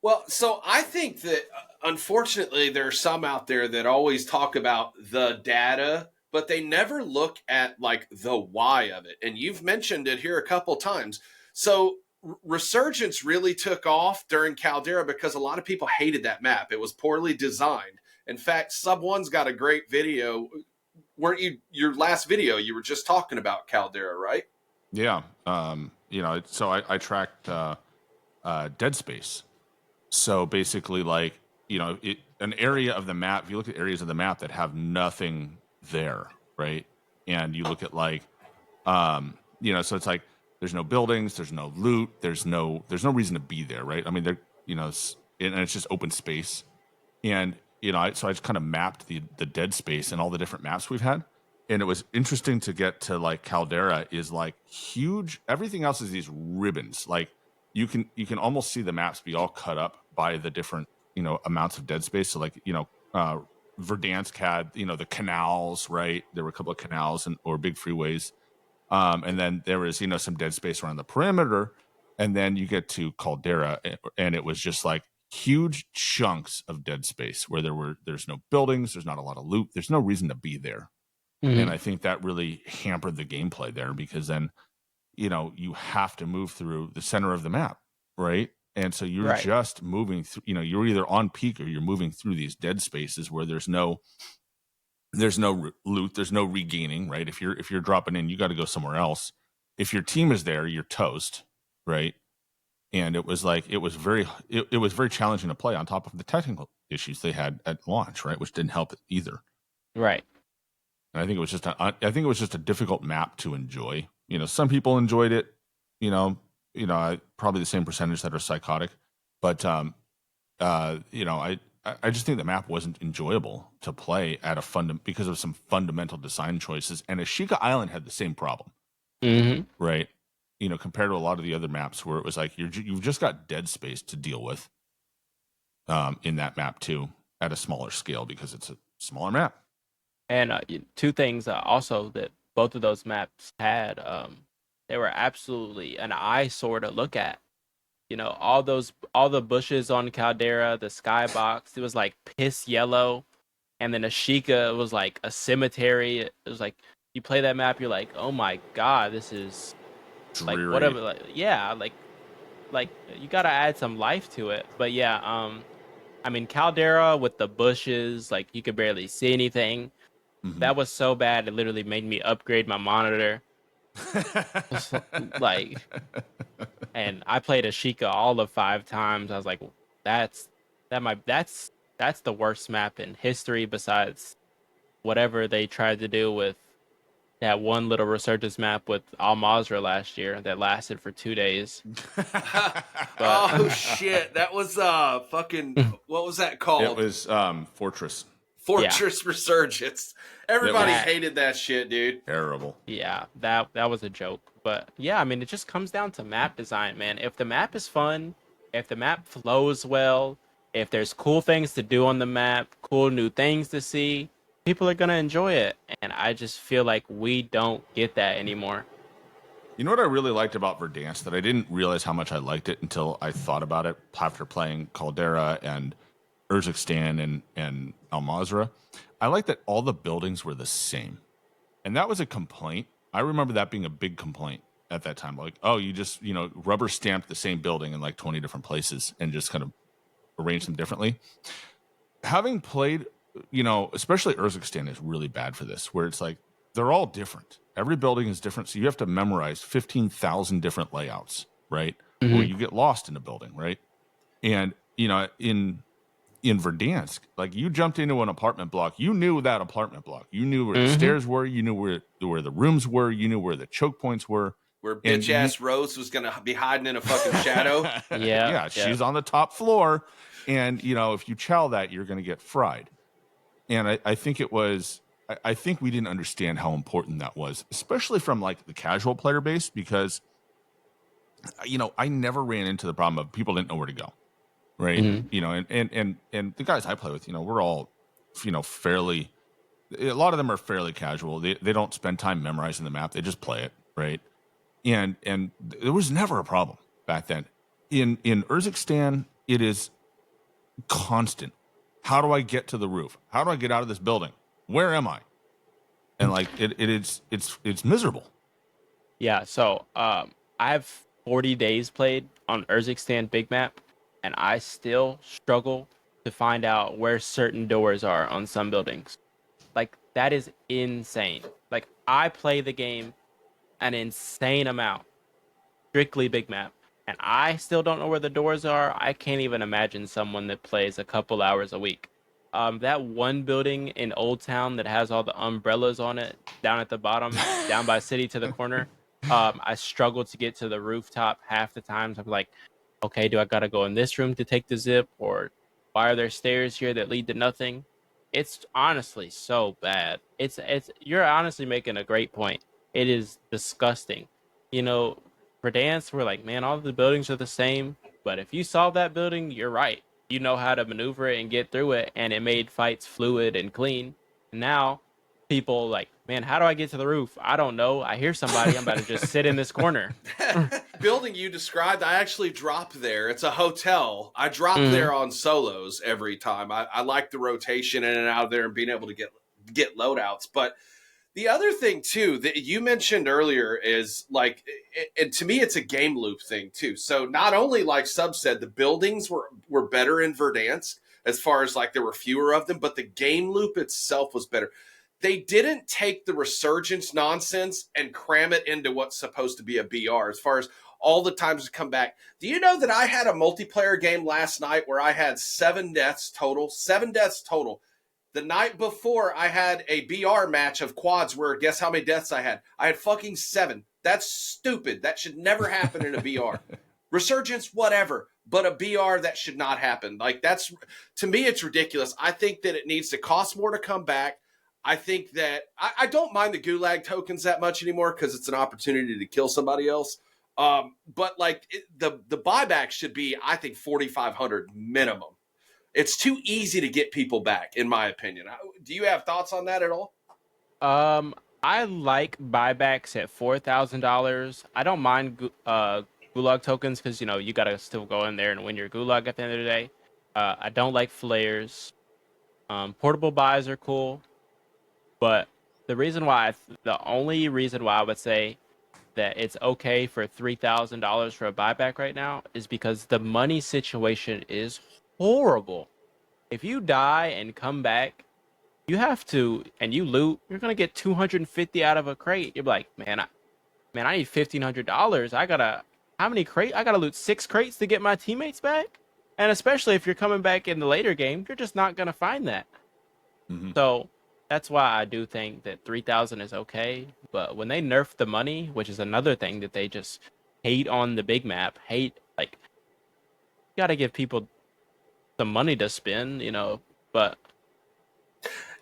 Well, so I think that, unfortunately, there are some out there that always talk about the data, but they never look at, like, the why of it. And you've mentioned it here a couple times. So Resurgence really took off during Caldera because a lot of people hated that map. It was poorly designed. In fact, Sub1's got a great video. Weren't you, your last video, you were just talking about Caldera, right? Yeah. You know, so I tracked Dead Space. So basically, like, you know, an area of the map, if you look at areas of the map that have nothing there, right? And you look at, like, you know, so it's like there's no buildings, there's no loot, there's no reason to be there, right? I mean, they're, you know, and it's just open space. And, you know, so I just kind of mapped the dead space and all the different maps we've had. And it was interesting to get to, like, Caldera is like huge. Everything else is these ribbons. Like, you can almost see the maps be all cut up by the different, you know, amounts of dead space. So, like, you know, Verdansk had, you know, the canals, right? There were a couple of canals or big freeways. And then there was, you know, some dead space around the perimeter. And then you get to Caldera, and it was just like huge chunks of dead space where there's no buildings, there's not a lot of loot, there's no reason to be there. And I think that really hampered the gameplay there, because then, you know, you have to move through the center of the map, right? And so you're just moving through, you know, you're either on peak or you're moving through these dead spaces where there's no loot, there's no regaining, right? If you're dropping in, you got to go somewhere else. If your team is there, you're toast, right? And it was very challenging to play, on top of the technical issues they had at launch, right? Which didn't help it either. Right. And I think it was just a difficult map to enjoy. You know, some people enjoyed it, you know, probably the same percentage that are psychotic, but you know, I just think the map wasn't enjoyable to play at because of some fundamental design choices. And Ashika Island had the same problem, right? You know, compared to a lot of the other maps where it was like you've just got dead space to deal with in that map too, at a smaller scale, because it's a smaller map. And two things also that both of those maps had, they were absolutely an eyesore to look at. You know, all the bushes on Caldera, the skybox, it was like piss yellow. And then Ashika was like a cemetery. It was like, you play that map, you're like, oh my God, this is dreary. Like whatever. Like, yeah, like you gotta add some life to it. But yeah, I mean, Caldera with the bushes, like you could barely see anything. That was so bad, it literally made me upgrade my monitor. Like, and I played Ashika all of 5 times. I was like, that's the worst map in history, besides whatever they tried to do with that one little Resurgence map with Al-Mazrah last year that lasted for 2 days. Oh shit, that was fucking, what was that called? It was Fortress Resurgence. Everybody hated that shit, dude. Terrible. Yeah, that was a joke. But yeah, I mean, it just comes down to map design, man. If the map is fun, if the map flows well, if there's cool things to do on the map, cool new things to see, people are gonna enjoy it. And I just feel like we don't get that anymore. You know what I really liked about Verdansk that I didn't realize how much I liked it until I thought about it after playing Caldera and Urzikstan and Al Mazrah. I like that all the buildings were the same. And that was a complaint. I remember that being a big complaint at that time. Like, oh, you just, rubber stamped the same building in like 20 different places and just kind of arranged them differently. Having played, especially Urzikstan is really bad for this, where it's like they're all different. Every building is different. So you have to memorize 15,000 different layouts, right? Mm-hmm. Or you get lost in a building, right? And, in Verdansk, like you jumped into an apartment block, you knew that apartment block. You knew where the stairs were. You knew where the rooms were. You knew where the choke points were. Where bitch ass Rose was gonna be hiding in a fucking shadow. Yeah, she's on the top floor, and if you chow that, you're gonna get fried. And I think it was. I think we didn't understand how important that was, especially from like the casual player base, because I never ran into the problem of people didn't know where to go. Right. And the guys I play with, we're all, fairly, a lot of them are fairly casual. They don't spend time memorizing the map. They just play it. Right. And there was never a problem back then. In Urzikstan, it is constant. How do I get to the roof? How do I get out of this building? Where am I? And like, it's miserable. Yeah. So, I have 40 days played on Urzikstan big map, and I still struggle to find out where certain doors are on some buildings. Like, that is insane. Like, I play the game an insane amount, strictly big map, and I still don't know where the doors are. I can't even imagine someone that plays a couple hours a week. That one building in Old Town that has all the umbrellas on it, down at the bottom, down by City to the corner, I struggle to get to the rooftop half the times. I'm like, okay, do I gotta go in this room to take the zip, or why are there stairs here that lead to nothing? It's honestly so bad. It's you're honestly making a great point. It is disgusting. For dance, we're like, man, all the buildings are the same. But if you solve that building, you're right. You know how to maneuver it and get through it, and it made fights fluid and clean. And now people like, man, how do I get to the roof? I don't know. I hear somebody. I'm about to just sit in this corner. Building you described, I actually drop there. It's a hotel. I drop there on solos every time. I like the rotation in and out of there and being able to get loadouts. But the other thing too that you mentioned earlier is like, and to me, it's a game loop thing too. So not only, like Sub said, the buildings were better in Verdansk as far as like there were fewer of them, but the game loop itself was better. They didn't take the resurgence nonsense and cram it into what's supposed to be a BR as far as all the times to come back. Do you know that I had a multiplayer game last night where I had 7 deaths total? 7 deaths total. The night before, I had a BR match of quads where guess how many deaths I had? I had fucking 7. That's stupid. That should never happen in a BR. Resurgence, whatever. But a BR, that should not happen. Like, that's, to me, it's ridiculous. I think that it needs to cost more to come back. I think that I don't mind the Gulag tokens that much anymore because it's an opportunity to kill somebody else. But like the buyback should be, I think, 4,500 minimum. It's too easy to get people back, in my opinion. Do you have thoughts on that at all? I like buybacks at $4,000. I don't mind Gulag tokens because you gotta still go in there and win your Gulag at the end of the day. I don't like flares. Portable buys are cool. But the only reason why I would say that it's okay for $3,000 for a buyback right now is because the money situation is horrible. If you die and come back, you have to, and you loot, you're gonna get 250 out of a crate. You're like, man, I need $1,500. How many crates? I gotta loot 6 crates to get my teammates back. And especially if you're coming back in the later game, you're just not gonna find that. So that's why I do think that 3,000 is okay. But when they nerf the money, which is another thing that they just hate on the big map, like, you gotta give people some money to spend, but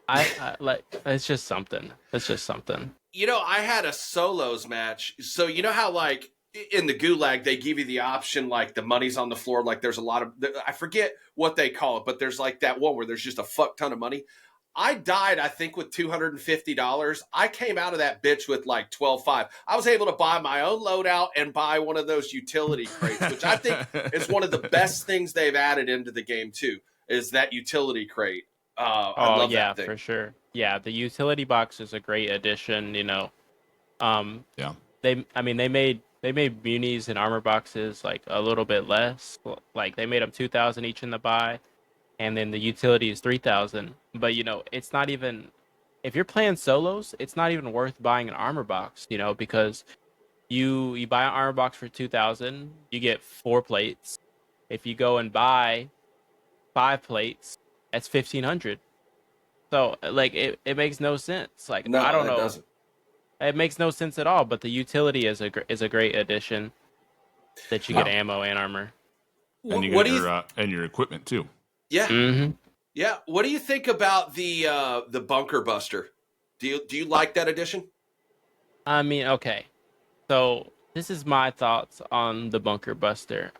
I like, it's just something. It's just something. I had a solos match. So you know how like in the Gulag, they give you the option, like the money's on the floor. Like there's a lot of, I forget what they call it, but there's like that one where there's just a fuck ton of money. I died, I think, with $250. I came out of that bitch with like 12.5. I was able to buy my own loadout and buy one of those utility crates, which I think is one of the best things they've added into the game too, is that utility crate. I love yeah, that thing. for sure. Yeah, the utility box is a great addition. Yeah. They made munis and armor boxes like a little bit less. Like they made them 2,000 each in the buy, and then the utility is 3,000. But it's not even, if you're playing solos, it's not even worth buying an armor box. Because you buy an armor box for 2,000, you get 4 plates. If you go and buy 5 plates, that's 1,500. So like it makes no sense. Like No, I don't it know. doesn't. It makes no sense at all, but the utility is a great addition that you get ammo and armor. And you get your equipment too. Yeah. Mm-hmm. Yeah. What do you think about the bunker buster? Do you like that addition? I mean, okay. So this is my thoughts on the bunker buster.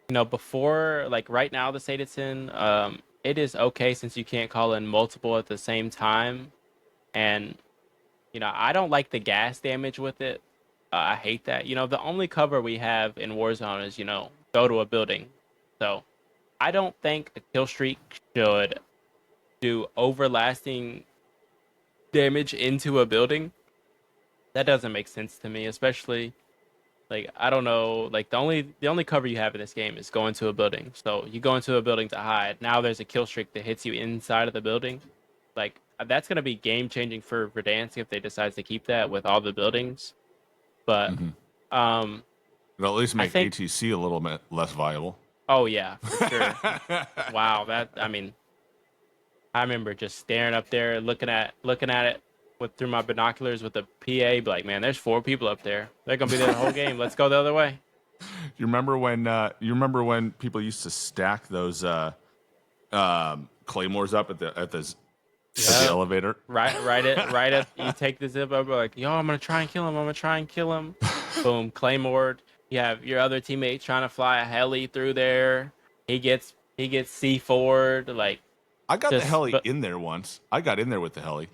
Before, like right now the state it's in, it is okay since you can't call in multiple at the same time. And I don't like the gas damage with it. I hate that. The only cover we have in Warzone is, go to a building. So I don't think a kill streak should do overlasting damage into a building. That doesn't make sense to me, especially like I don't know, like the only cover you have in this game is go into a building. So you go into a building to hide. Now there's a kill streak that hits you inside of the building. Like that's gonna be game changing for Verdansk if they decide to keep that with all the buildings. But it'll at least make ATC a little bit less viable. Oh yeah, for sure. Wow, I remember just staring up there, looking at it through my binoculars with the PA, like, man, there's 4 people up there. They're gonna be there the whole game. Let's go the other way. You remember when people used to stack those claymores up at the elevator? Right at you take the zip over, like, yo, I'm gonna try and kill him. Boom, claymore. You have your other teammate trying to fly a heli through there. He gets C4'd. Like, I got the heli in there once. I got in there with the heli.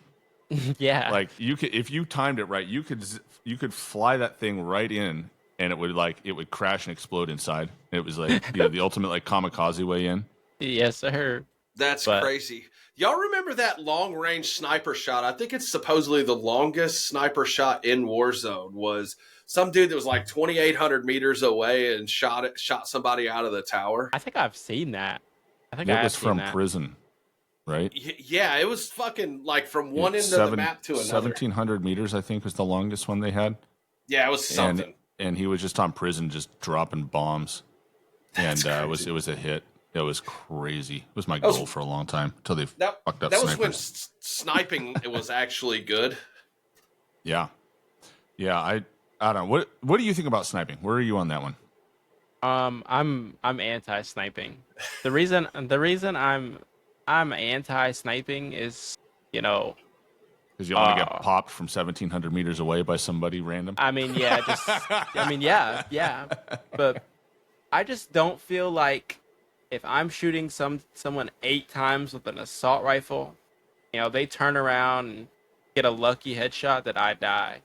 Yeah. Like you could, if you timed it right, you could fly that thing right in, and it would crash and explode inside. It was like the ultimate like kamikaze way in. Yes, sir. That's crazy. Y'all remember that long range sniper shot? I think it's supposedly the longest sniper shot in Warzone was some dude that was like 2,800 meters away and shot somebody out of the tower. I think I've seen that. It was from prison, right? Yeah, it was fucking like from one end of the map to another. 1,700 meters, I think, was the longest one they had. Yeah, it was something. And he was just on prison, just dropping bombs. And it was a hit. It was crazy. It was my goal for a long time until they fucked up. That was when sniping it was actually good. Yeah, I don't know. What do you think about sniping? Where are you on that one? I'm anti-sniping. The reason I'm anti-sniping is, because you want to get popped from 1,700 meters away by somebody random. I mean, yeah, yeah. But I just don't feel like if I'm shooting someone 8 times with an assault rifle, they turn around and get a lucky headshot that I die.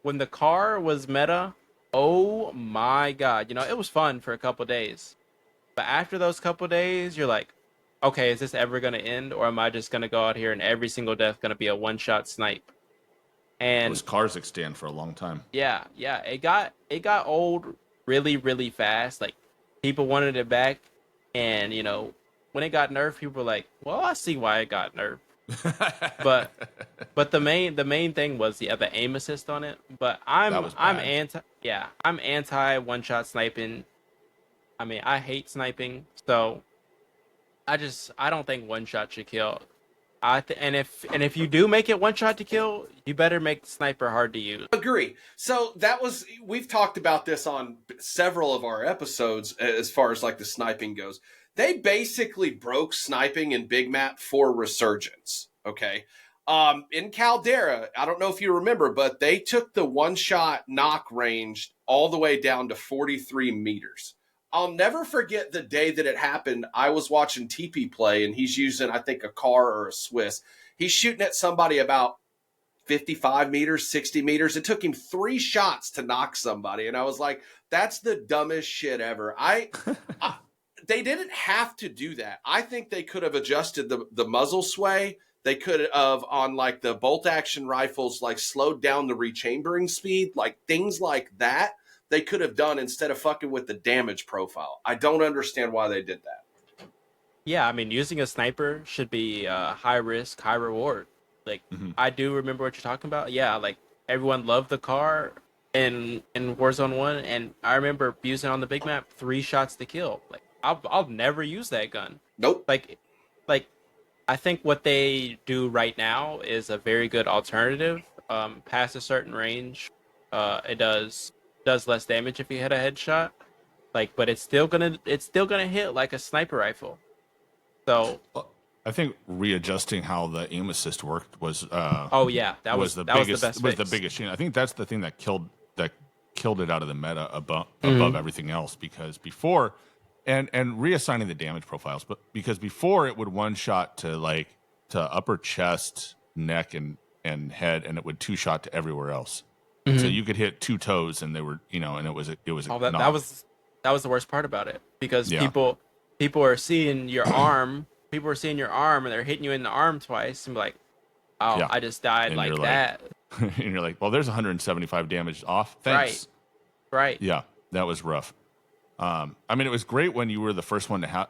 When the car was meta, oh my god, it was fun for a couple days. But after those couple days, you're like, okay, is this ever going to end? Or am I just going to go out here and every single death going to be a one-shot snipe? And those cars extend for a long time. Yeah. It got old really, really fast. Like, people wanted it back. And, when it got nerfed, people were like, well, I see why it got nerfed. but the main thing was the aim assist on it. But I'm anti one-shot sniping. I mean, I hate sniping, so I don't think one shot should kill. And if you do make it one shot to kill, you better make the sniper hard to use. Agree. So we've talked about this on several of our episodes as far as like the sniping goes. They basically broke sniping in Big Map for Resurgence. Okay. In Caldera, I don't know if you remember, but they took the one-shot knock range all the way down to 43 meters. I'll never forget the day that it happened. I was watching TP play, and he's using, I think, a car or a Swiss. He's shooting at somebody about 55 meters, 60 meters. It took him 3 shots to knock somebody. And I was like, that's the dumbest shit ever. They didn't have to do that. I think they could have adjusted the muzzle sway. They could have, on like the bolt action rifles, like slowed down the rechambering speed, like things like that. They could have done instead of fucking with the damage profile. I don't understand why they did that. Yeah, I mean, using a sniper should be high risk, high reward. Like, I do remember what you're talking about. Yeah, like everyone loved the car in Warzone 1, and I remember using on the big map 3 shots to kill. Like, I'll never use that gun. Nope. Like I think what they do right now is a very good alternative. Past a certain range, it does less damage if you hit a headshot. Like, but it's still gonna hit like a sniper rifle. So I think readjusting how the aim assist worked was that was the biggest change. I think that's the thing that killed it out of the meta above everything else, because before and reassigning the damage profiles, but because before it would one shot to upper chest, neck and head, and it would 2 shot to everywhere else. So you could hit 2 toes and they were, and it was that was the worst part about it, because people are seeing your arm. People are seeing your arm and they're hitting you in the arm twice and be like, oh, I just died like that. And you're like, well, there's 175 damage off. Thanks. Right. Yeah, that was rough. I mean, it was great when you were the first one to have,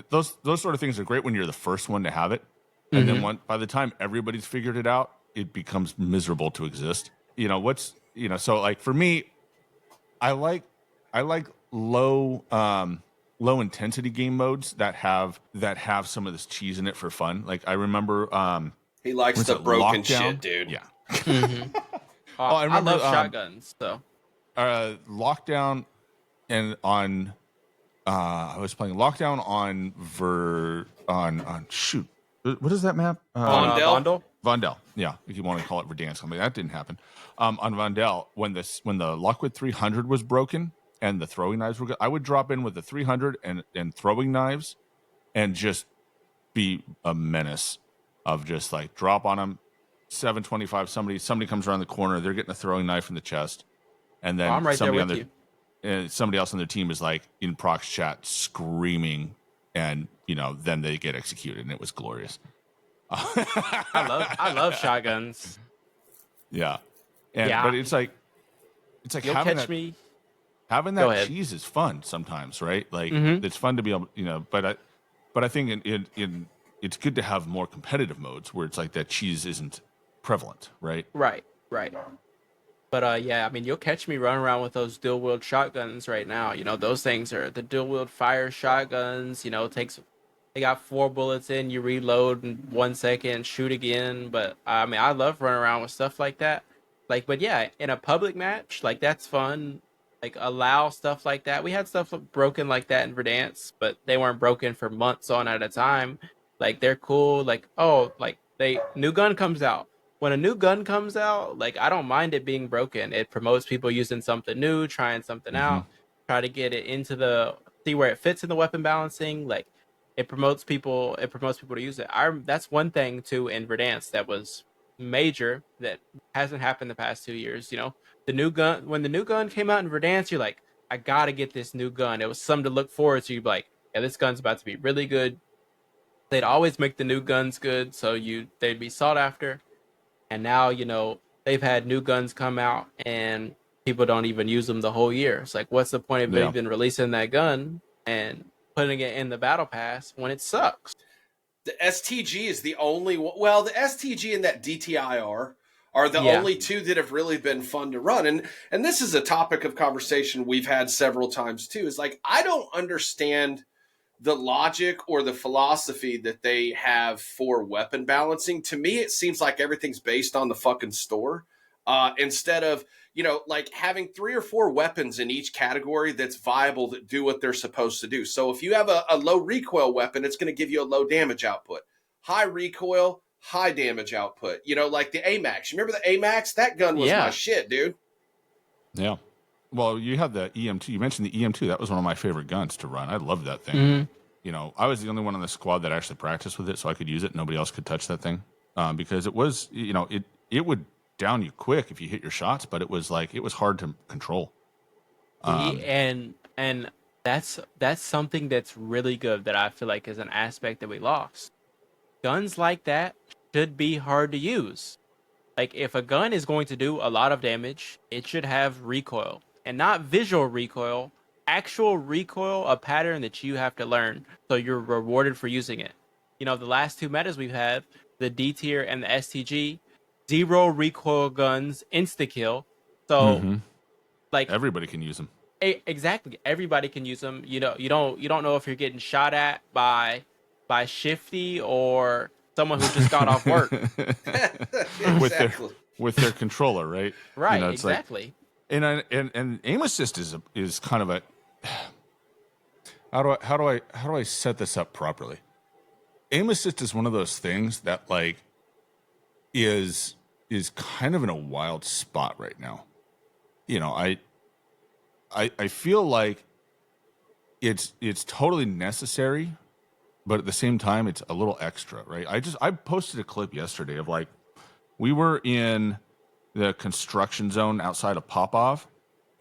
those sort of things are great when you're the first one to have it. And then by the time everybody's figured it out, it becomes miserable to exist. So like for me, I like low intensity game modes that have some of this cheese in it for fun. Like I remember he likes the broken Lockdown? shit, dude. Yeah. I love shotguns. So Lockdown and on I was playing Lockdown on shoot. What is that map? Vondel. Yeah, if you want to call it Verdansk, something that didn't happen. On Vondel, when the Lockwood 300 was broken and the throwing knives were good, I would drop in with the 300 and throwing knives and just be a menace of just like drop on them, 725. Somebody comes around the corner, they're getting a throwing knife in the chest, and then I'm right there with you. Somebody else on their team is like in Proc's chat screaming, and then they get executed, and it was glorious. I love shotguns. Yeah, but it's like You'll catch me. Having that cheese is fun sometimes, right? Like it's fun to be able, But I think it's good to have more competitive modes where it's like that cheese isn't prevalent, right? Right. But I mean, you'll catch me running around with those dual wield shotguns right now. Those things are the dual wield fire shotguns. They got 4 bullets in, you reload in 1 second, shoot again. But I mean, I love running around with stuff like that. Like, but yeah, in a public match, like that's fun. Like allow stuff like that. We had stuff broken like that in Verdansk, but they weren't broken for months on at a time. Like they're cool. Like, new gun comes out. When a new gun comes out, like I don't mind it being broken. It promotes people using something new, trying something out, try to get it into see where it fits in the weapon balancing. Like it promotes people to use it. That's one thing too in Verdansk that was major that hasn't happened the past 2 years. The new gun, when the new gun came out in Verdansk, you're like, I gotta get this new gun. It was something to look forward to. You'd be like, yeah, this gun's about to be really good. They'd always make the new guns good, so they'd be sought after. And now, they've had new guns come out and people don't even use them the whole year. It's like, what's the point of even releasing that gun and putting it in the battle pass when it sucks? The STG is the only one. Well, the STG and that DTIR are the only two that have really been fun to run. And this is a topic of conversation we've had several times too. Is like, I don't understand the logic or the philosophy that they have for weapon balancing. To me, it seems like everything's based on the fucking store. Instead of, like having 3 or 4 weapons in each category that's viable, that do what they're supposed to do. So if you have a low recoil weapon, it's going to give you a low damage output. High recoil, high damage output. You know, like the AMAX. You remember the AMAX? That gun was my shit, dude. Yeah. Well, you have the EM2. You mentioned the EM2. That was one of my favorite guns to run. I loved that thing. You know, I was the only one on the squad that actually practiced with it, so I could use it. Nobody else could touch that thing because it was, you know, it would down you quick if you hit your shots, but it was hard to control. And that's something that's really good that I feel like is an aspect that we lost. Guns like that should be hard to use. Like, if a gun is going to do a lot of damage, it should have recoil. And not visual recoil, actual recoil, a pattern that you have to learn so you're rewarded for using it. You know, the last two metas we've had, the D tier and the STG, 0 recoil guns, insta-kill. So, like... everybody can use them. Exactly. Everybody can use them. You know, you don't know if you're getting shot at by Shifty or someone who just got off work. Exactly. with their controller, right? Right, you know, it's exactly. Like, and aim assist is kind of a how do I set this up properly? Aim assist is one of those things that like is kind of in a wild spot right now. You know, I feel like it's totally necessary, but at the same time, it's a little extra, right? I posted a clip yesterday of like, we were in the construction zone outside of Popov,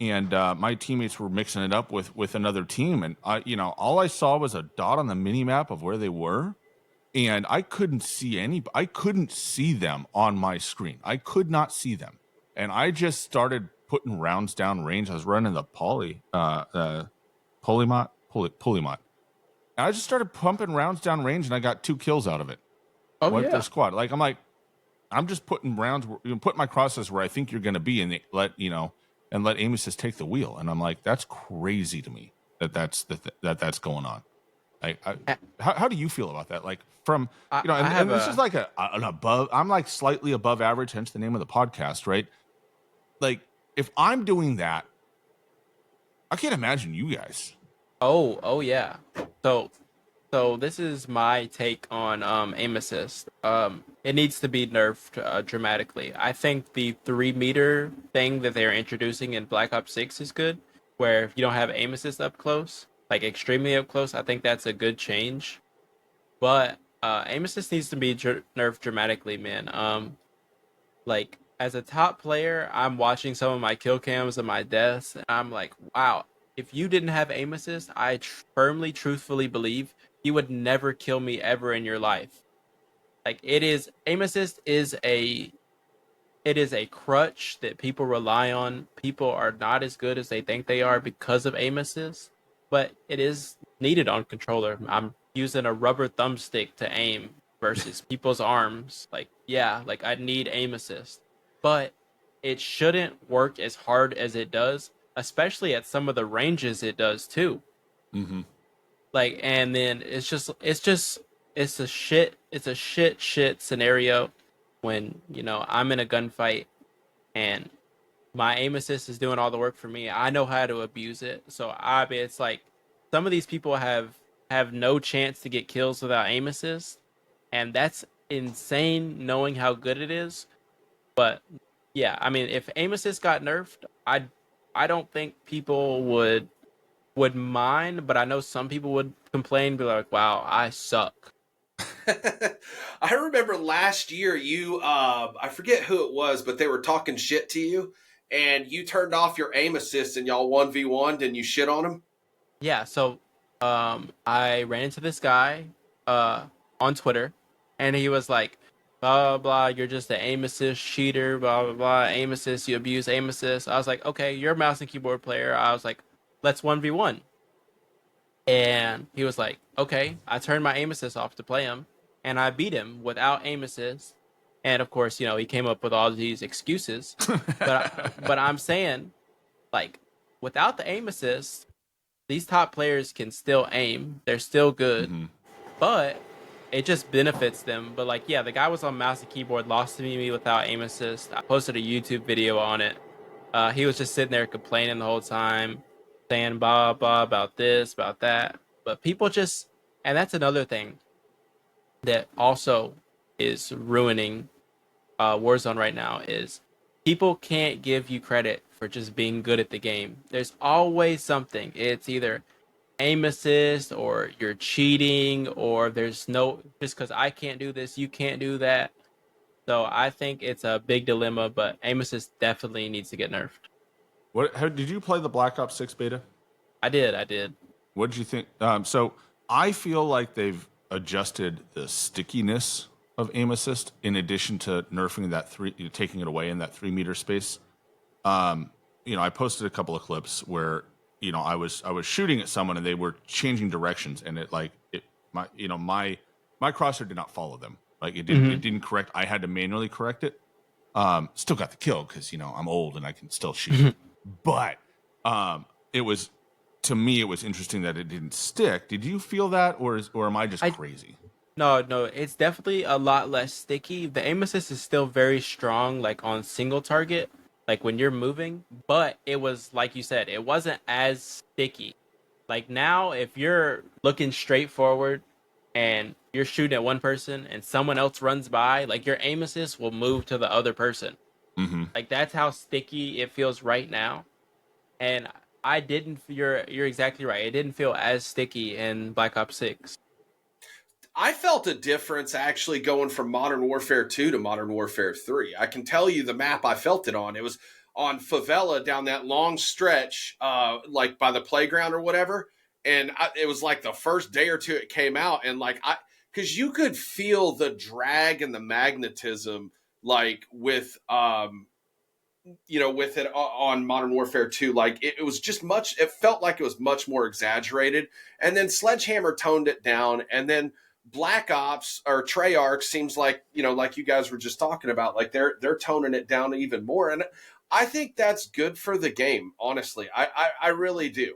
and my teammates were mixing it up with another team, and all I saw was a dot on the mini map of where they were, and I couldn't see them on my screen. I could not see them, and I just started putting rounds down range. I was running the Polymot. And I just started pumping rounds down range, and I got 2 kills out of it. Wiped their squad. Like, I'm just putting rounds, put my crosses where I think you're going to be, and let aim assist take the wheel. And I'm like, that's crazy to me that's going on. How do you feel about that? Like, from and this is like an above. I'm like slightly above average, hence the name of the podcast, right? Like, if I'm doing that, I can't imagine you guys. Oh yeah. So this is my take on aim assist. It needs to be nerfed dramatically. I think the 3-meter thing that they're introducing in Black Ops 6 is good, where if you don't have aim assist up close, like extremely up close, I think that's a good change. But aim assist needs to be nerfed dramatically, man. Like, as a top player, I'm watching some of my kill cams and my deaths, and I'm like, wow, if you didn't have aim assist, I firmly, truthfully believe you would never kill me ever in your life. Like, aim assist is a crutch that people rely on. People are not as good as they think they are because of aim assist, but it is needed on controller. I'm using a rubber thumbstick to aim versus people's arms. Like, yeah, like I need aim assist, but it shouldn't work as hard as it does, especially at some of the ranges it does too. Like, and then it's a shit scenario when, I'm in a gunfight and my aim assist is doing all the work for me. I know how to abuse it. So it's like some of these people have no chance to get kills without aim assist, and that's insane knowing how good it is. But yeah, I mean, if aim assist got nerfed, I don't think people would mind, but I know some people would complain, be like, wow, I suck. I remember last year you I forget who it was, but they were talking shit to you, and you turned off your aim assist and y'all 1v1'd and you shit on him. Yeah, so I ran into this guy on Twitter, and he was like, blah, blah, blah, you're just an aim assist cheater, blah, blah, blah, aim assist, you abuse aim assist. I was like, okay, you're a mouse and keyboard player. I was like, let's 1v1. And he was like, okay. I turned my aim assist off to play him, and I beat him without aim assist. And of course, he came up with all these excuses. but I'm saying, like, without the aim assist, these top players can still aim. They're still good, but it just benefits them. But like, yeah, the guy was on mouse and keyboard, lost to me without aim assist. I posted a YouTube video on it. He was just sitting there complaining the whole time, saying blah, blah, about this, about that. But people just, and that's another thing that also is ruining Warzone right now is people can't give you credit for just being good at the game. There's always something. It's either aim assist or you're cheating or there's no just because I can't do this, you can't do that. So I think it's a big dilemma, but aim assist definitely needs to get nerfed. Did you play the Black Ops 6 beta? I did. What did you think? So I feel like they've adjusted the stickiness of aim assist in addition to nerfing that taking it away in that 3-meter space. I posted a couple of clips where I was shooting at someone and they were changing directions and my crosshair did not follow them. Like it didn't correct. I had to manually correct it. Still got the kill because I'm old and I can still shoot. But to me it was interesting that it didn't stick. Did you feel that, or am I just crazy? No, it's definitely a lot less sticky. The aim assist is still very strong, like on single target, like when you're moving. But it was like you said, it wasn't as sticky. Like now, if you're looking straight forward and you're shooting at one person and someone else runs by, like your aim assist will move to the other person. Mm-hmm. Like that's how sticky it feels right now. And you're exactly right. It didn't feel as sticky in Black Ops 6. I felt a difference actually going from Modern Warfare 2 to Modern Warfare 3. I can tell you the map I felt it on. It was on Favela down that long stretch, like by the playground or whatever. And it was like the first day or two it came out. And because you could feel the drag and the magnetism, like with it on Modern Warfare 2, like it was just it felt like it was much more exaggerated. And then Sledgehammer toned it down. And then Black Ops or Treyarch seems like, like you guys were just talking about, like they're toning it down even more. And I think that's good for the game, honestly. I really do.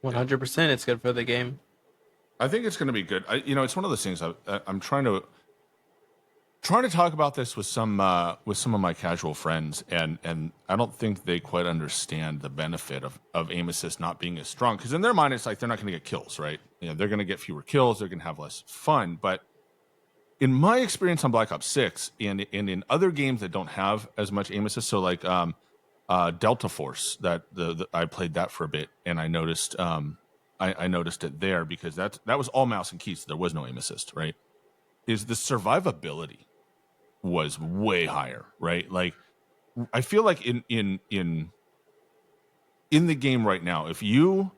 100% it's good for the game. I think it's going to be good. It's one of those things I'm trying to talk about this with some of my casual friends, and I don't think they quite understand the benefit of aim assist not being as strong, because in their mind it's like they're not going to get kills, right? They're going to get fewer kills, they're going to have less fun. But in my experience on Black Ops 6 and in other games that don't have as much aim assist, so like Delta Force, that I played that for a bit, and I noticed I noticed it there because that was all mouse and keys, so there was no aim assist, right? Is the survivability was way higher, right? Like I feel like in the game right now, if you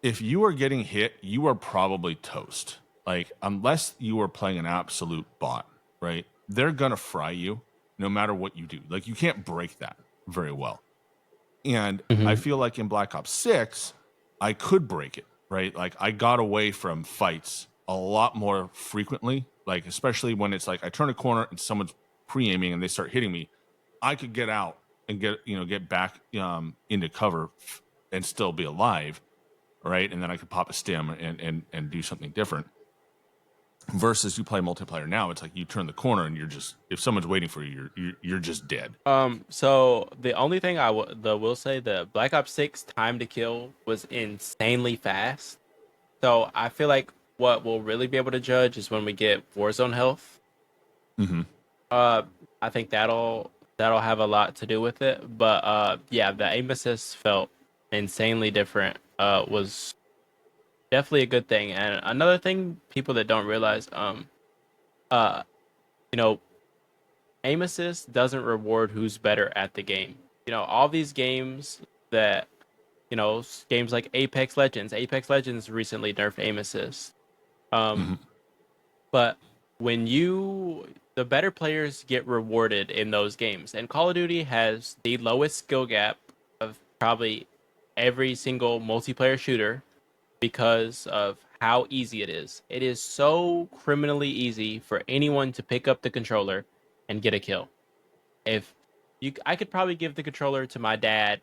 are getting hit, you are probably toast. Like unless you are playing an absolute bot, right? They're gonna fry you no matter what you do. Like you can't break that very well. And I feel like in Black Ops 6, I could break it, right? Like I got away from fights a lot more frequently, like especially when it's like I turn a corner and someone's pre-aiming and they start hitting me. I could get out and get back into cover and still be alive, right? And then I could pop a stim and do something different. Versus you play multiplayer now, it's like you turn the corner and if someone's waiting for you, you're just dead. So the only thing I will say, the Black Ops 6 time to kill was insanely fast. So I feel like what we'll really be able to judge is when we get Warzone health. Mm-hmm. I think that'll have a lot to do with it. But yeah, the aim assist felt insanely different. Was definitely a good thing. And another thing people that don't realize, aim assist doesn't reward who's better at the game. All these games that, games like Apex Legends recently nerfed aim assist. But when the better players get rewarded in those games, and Call of Duty has the lowest skill gap of probably every single multiplayer shooter because of how easy it is. It is so criminally easy for anyone to pick up the controller and get a kill. I could probably give the controller to my dad.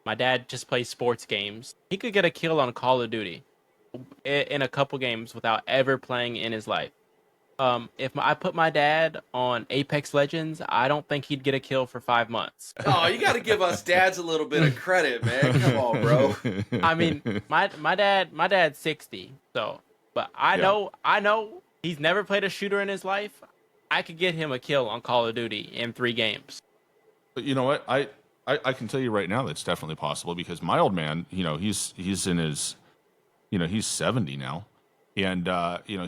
My dad just plays sports games. He could get a kill on Call of Duty in a couple games without ever playing in his life. If I put my dad on Apex Legends, I don't think he'd get a kill for 5 months. Oh, you got to give us dads a little bit of credit, man. Come on, bro. I mean, my dad's 60, so but I know he's never played a shooter in his life. I could get him a kill on Call of Duty in 3 games. But you know what? I can tell you right now that's definitely possible because my old man, he's in his, he's 70 now. And,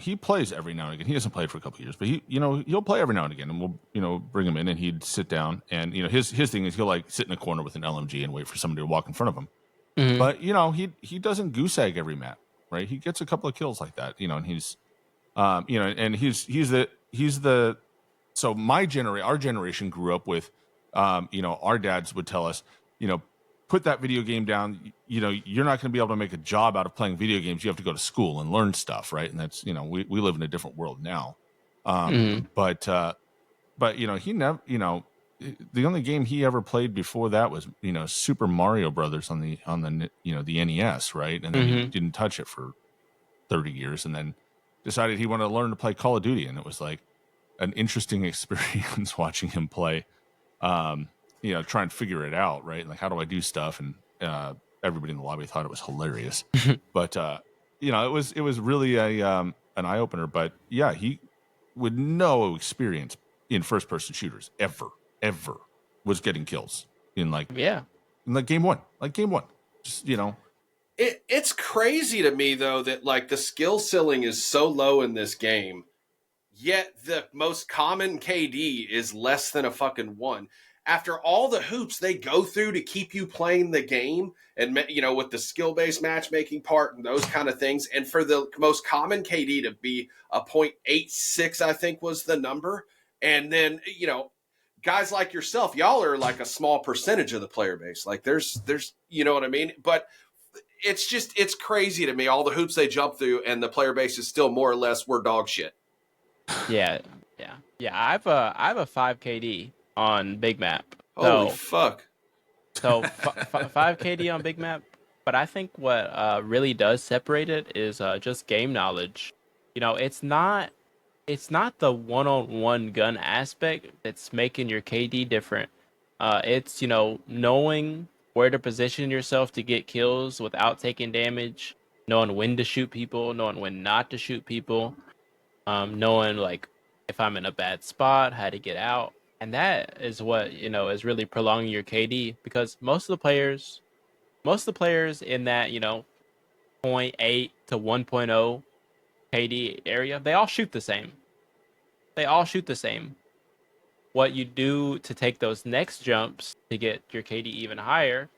he plays every now and again. He hasn't played for a couple of years, but he'll play every now and again, and we'll, bring him in and he'd sit down and, his thing is he'll like sit in a corner with an LMG and wait for somebody to walk in front of him. Mm-hmm. But, he doesn't goose egg every map, right? He gets a couple of kills like that, and he's, and he's the, so our generation grew up with, our dads would tell us, put that video game down. You're not going to be able to make a job out of playing video games. You have to go to school and learn stuff, right? And that's, we live in a different world now. But he never, the only game he ever played before that was, Super Mario Brothers on the the NES, right? And then he didn't touch it for 30 years, and then decided he wanted to learn to play Call of Duty, and it was like an interesting experience watching him play. Try and figure it out, right? Like, how do I do stuff? And everybody in the lobby thought it was hilarious. But it was really an eye opener. But yeah, he with no experience in first person shooters ever was getting kills in game one. Just It's crazy to me though that like the skill ceiling is so low in this game, yet the most common KD is less than a fucking 1. After all the hoops they go through to keep you playing the game and, with the skill-based matchmaking part and those kind of things, and for the most common KD to be a 0.86, I think was the number. And then, guys like yourself, y'all are like a small percentage of the player base. Like there's, you know what I mean? But it's crazy to me, all the hoops they jump through and the player base is still more or less, we're dog shit. Yeah. I have a 5 KD on Big Map. Holy fuck. So 5 KD on Big Map. But I think what really does separate it is just game knowledge. It's not the one-on-one gun aspect that's making your KD different. It's, knowing where to position yourself to get kills without taking damage, knowing when to shoot people, knowing when not to shoot people, knowing like if I'm in a bad spot, how to get out. And that is what, is really prolonging your KD, because most of the players in that, 0.8 to 1.0 KD area, they all shoot the same. What you do to take those next jumps to get your KD even higher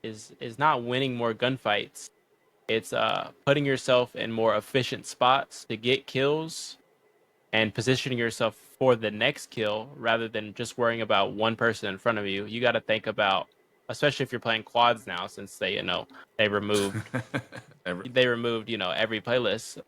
is not winning more gunfights. It's putting yourself in more efficient spots to get kills and positioning yourself for the next kill rather than just worrying about one person in front of you. You got to think about, especially if you're playing quads now, since they removed every playlist.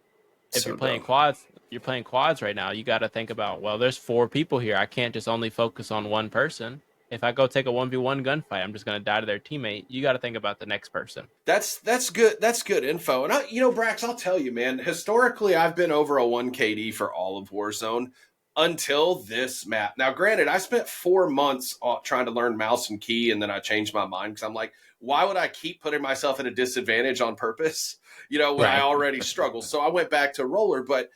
If you're playing quads right now, you got to think about, well, there's 4 people here. I can't just only focus on one person. If I go take a 1v1 gunfight, I'm just going to die to their teammate. You got to think about the next person. That's good. That's good info. And Brax, I'll tell you, man, historically, I've been over a 1 KD for all of Warzone until this map. Now, granted, I spent 4 months trying to learn mouse and key, and then I changed my mind because I'm like, why would I keep putting myself at a disadvantage on purpose? When I already struggle. So I went back to roller, but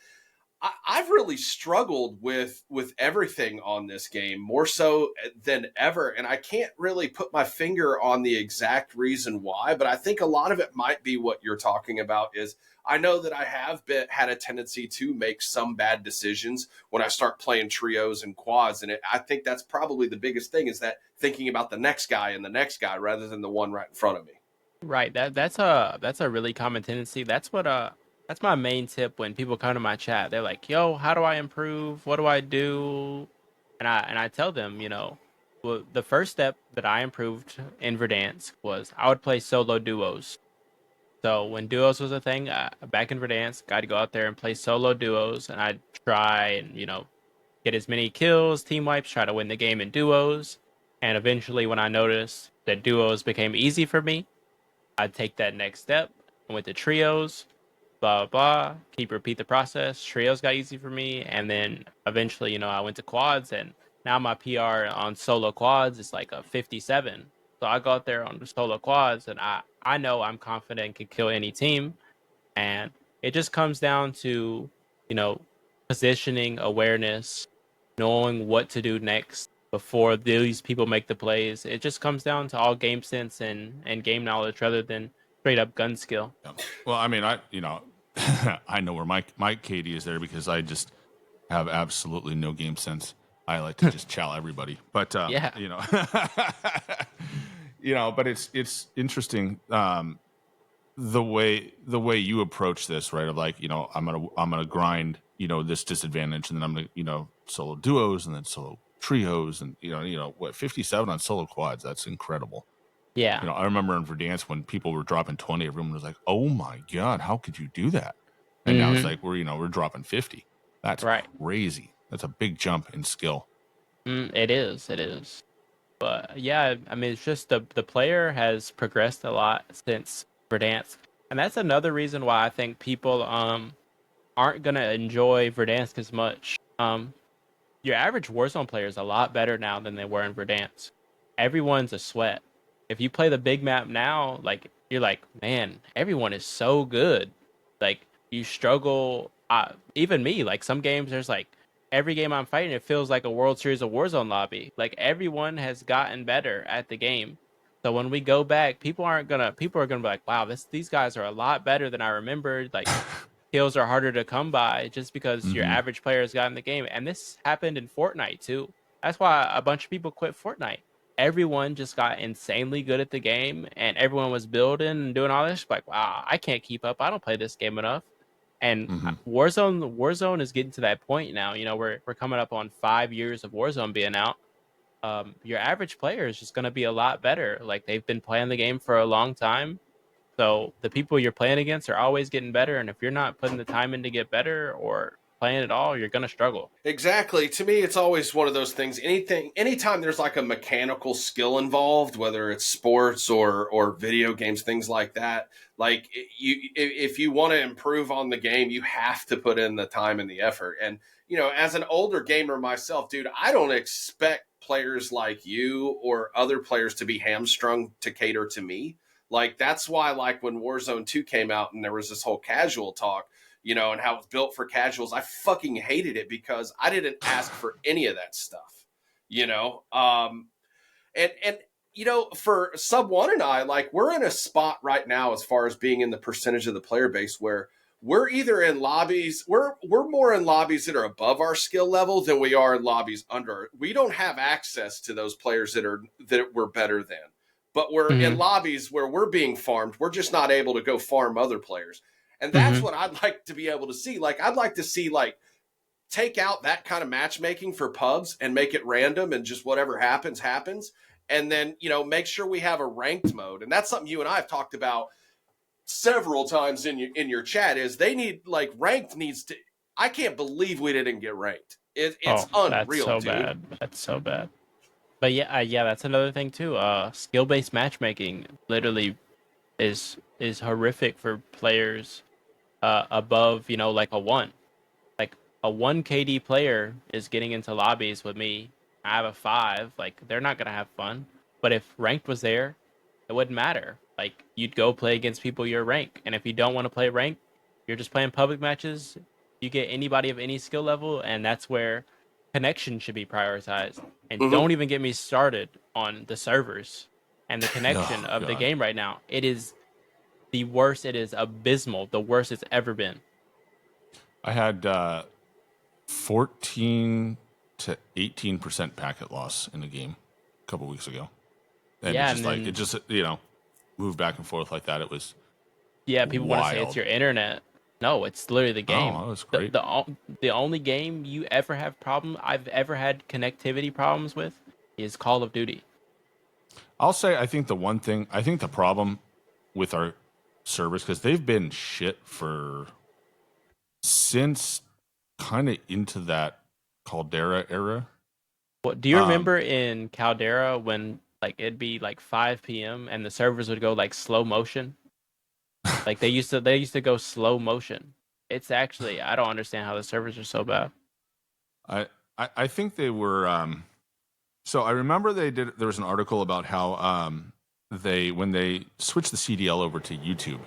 I've really struggled with everything on this game, more so than ever. And I can't really put my finger on the exact reason why, but I think a lot of it might be what you're talking about. Is I know that I have had a tendency to make some bad decisions when I start playing trios and quads. And I think that's probably the biggest thing, is that thinking about the next guy and the next guy rather than the one right in front of me. Right. That's a really common tendency. That's my main tip when people come to my chat. They're like, yo, how do I improve? What do I do? And I tell them, well, the first step that I improved in Verdansk was I would play solo duos. So when duos was a thing, back in Verdansk, I'd go out there and play solo duos, and I'd try and, get as many kills, team wipes, try to win the game in duos. And eventually when I noticed that duos became easy for me, I'd take that next step and went to trios. Blah, blah, blah, repeat the process. Trios got easy for me. And then eventually, I went to quads, and now my PR on solo quads is like a 57. So I go out there on the solo quads, and I know I'm confident and can kill any team. And it just comes down to, positioning awareness, knowing what to do next before these people make the plays. It just comes down to all game sense and game knowledge rather than straight up gun skill. Yeah. Well, I mean, I know where my KD is there because I just have absolutely no game sense. I like to just chow everybody, but Yeah. But it's interesting the way you approach this, right? Of like, I'm gonna grind, this disadvantage, and then I'm gonna, solo duos and then solo trios, and 57 on solo quads. That's incredible. Yeah. I remember in Verdansk when people were dropping 20, everyone was like, "Oh my god, how could you do that?" And now it's like we're dropping 50. That's right. crazy. That's a big jump in skill. It is. But yeah, I mean, it's just the player has progressed a lot since Verdansk, and that's another reason why I think people aren't gonna enjoy Verdansk as much. Your average Warzone player is a lot better now than they were in Verdansk. Everyone's a sweat. If you play the big map now, like you're like, man, everyone is so good. Like you struggle. Even me, like some games, there's like every game I'm fighting, it feels like a World Series of Warzone lobby. Like everyone has gotten better at the game. So when we go back, people are gonna be like, wow, these guys are a lot better than I remembered. Like kills are harder to come by just because your average player has gotten the game. And this happened in Fortnite too. That's why a bunch of people quit Fortnite. Everyone just got insanely good at the game, and everyone was building and doing all this. Like, wow, I can't keep up. I don't play this game enough. And Warzone is getting to that point now. We're coming up on 5 years of Warzone being out. Your average player is just going to be a lot better. Like they've been playing the game for a long time. So the people you're playing against are always getting better. And if you're not putting the time in to get better or playing at all, you're going to struggle. Exactly. To me, it's always one of those things. Anytime there's like a mechanical skill involved, whether it's sports or video games, things like that, like if you want to improve on the game, you have to put in the time and the effort. And, as an older gamer myself, dude, I don't expect players like you or other players to be hamstrung to cater to me. Like, that's why, like, when Warzone 2 came out and there was this whole casual talk, and how it's built for casuals, I fucking hated it because I didn't ask for any of that stuff, and for Sub One and I, like, we're in a spot right now as far as being in the percentage of the player base where we're either in lobbies, we're more in lobbies that are above our skill level than we are in lobbies under. We don't have access to those players that we're better than, but we're in lobbies where we're being farmed. We're just not able to go farm other players. And that's what I'd like to be able to see. Like, I'd like to see, like, take out that kind of matchmaking for pubs and make it random and just whatever happens. And then, make sure we have a ranked mode. And that's something you and I have talked about several times in your chat is they need, like, ranked needs to, I can't believe we didn't get ranked. It's unreal, that's so bad. That's so bad. But yeah, that's another thing too. Skill-based matchmaking literally is horrific for players above, like a 1. Like a 1 KD player is getting into lobbies with me. I have a 5. Like they're not gonna have fun. But if ranked was there, it wouldn't matter. Like you'd go play against people your rank, and if you don't want to play ranked, you're just playing public matches. You get anybody of any skill level, and that's where connection should be prioritized. And don't even get me started on the servers and the connection of the game right now. It is the worst. It is abysmal. The worst it's ever been. I had 14 to 18% packet loss in the game a couple weeks ago. And it just moved back and forth like that. It was people want to say it's your internet. No, it's literally the game. Oh, that was great. The only game you ever have I've ever had connectivity problems with is Call of Duty. I'll say I think the problem with our servers, because they've been shit since kind of into that Caldera era. What do you remember in Caldera when like it'd be like 5 p.m. and the servers would go like slow motion? Like they used to go slow motion. It's actually, I don't understand how the servers are so bad. I think they were so I remember there was an article about how when they switched the CDL over to YouTube,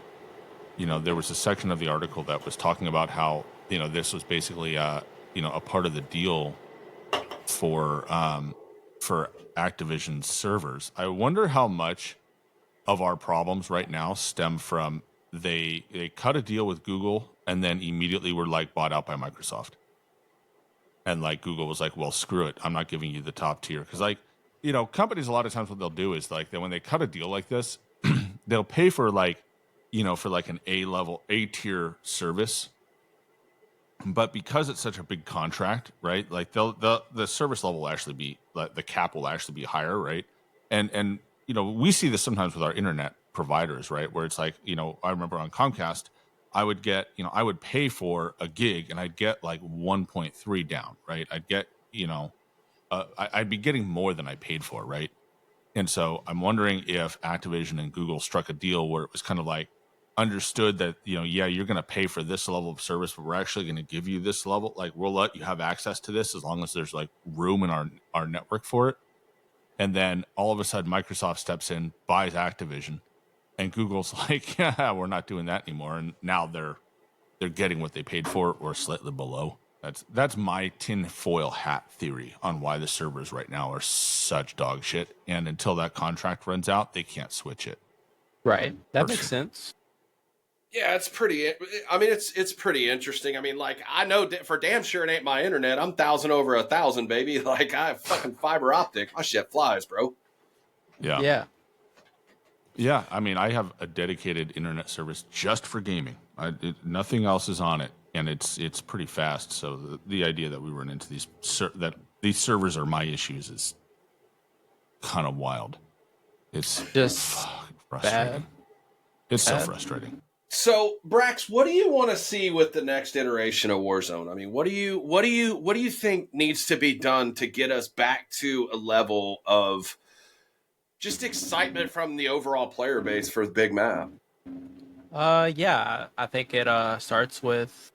there was a section of the article that was talking about how this was basically a part of the deal for Activision's servers. I wonder how much of our problems right now stem from they cut a deal with Google and then immediately were like bought out by Microsoft. And like Google was like, well, screw it. I'm not giving you the top tier. Because like, companies a lot of times what they'll do is like when they cut a deal like this, they'll pay for like, for like an A tier service. But because it's such a big contract, right? Like the service level will actually be like the cap will actually be higher, right? And we see this sometimes with our internet providers, right? Where it's like, I remember on Comcast, I would get, I would pay for a gig and I'd get like 1.3 down, right? I'd get, I'd be getting more than I paid for, right? And so I'm wondering if Activision and Google struck a deal where it was kind of like understood that, yeah, you're going to pay for this level of service, but we're actually going to give you this level. Like we'll let you have access to this as long as there's like room in our network for it. And then all of a sudden Microsoft steps in, buys Activision, and Google's like, yeah, we're not doing that anymore. And now they're getting what they paid for or slightly below. That's my tinfoil hat theory on why the servers right now are such dog shit. And until that contract runs out, they can't switch it. Right. That makes sense. Yeah, it's pretty. I mean, it's pretty interesting. I mean, like I know for damn sure it ain't my internet. I'm 1,000 over 1,000, baby. Like I have fucking fiber optic. My shit flies, bro. Yeah. Yeah. Yeah. I mean, I have a dedicated internet service just for gaming. Nothing else is on it, and it's pretty fast. So the idea that we run into these servers are my issues is kind of wild. It's just frustrating. bad. It's so frustrating. So, Brax, what do you want to see with the next iteration of Warzone? I mean, what do you think needs to be done to get us back to a level of just excitement from the overall player base for the big map? Yeah, I think it starts with,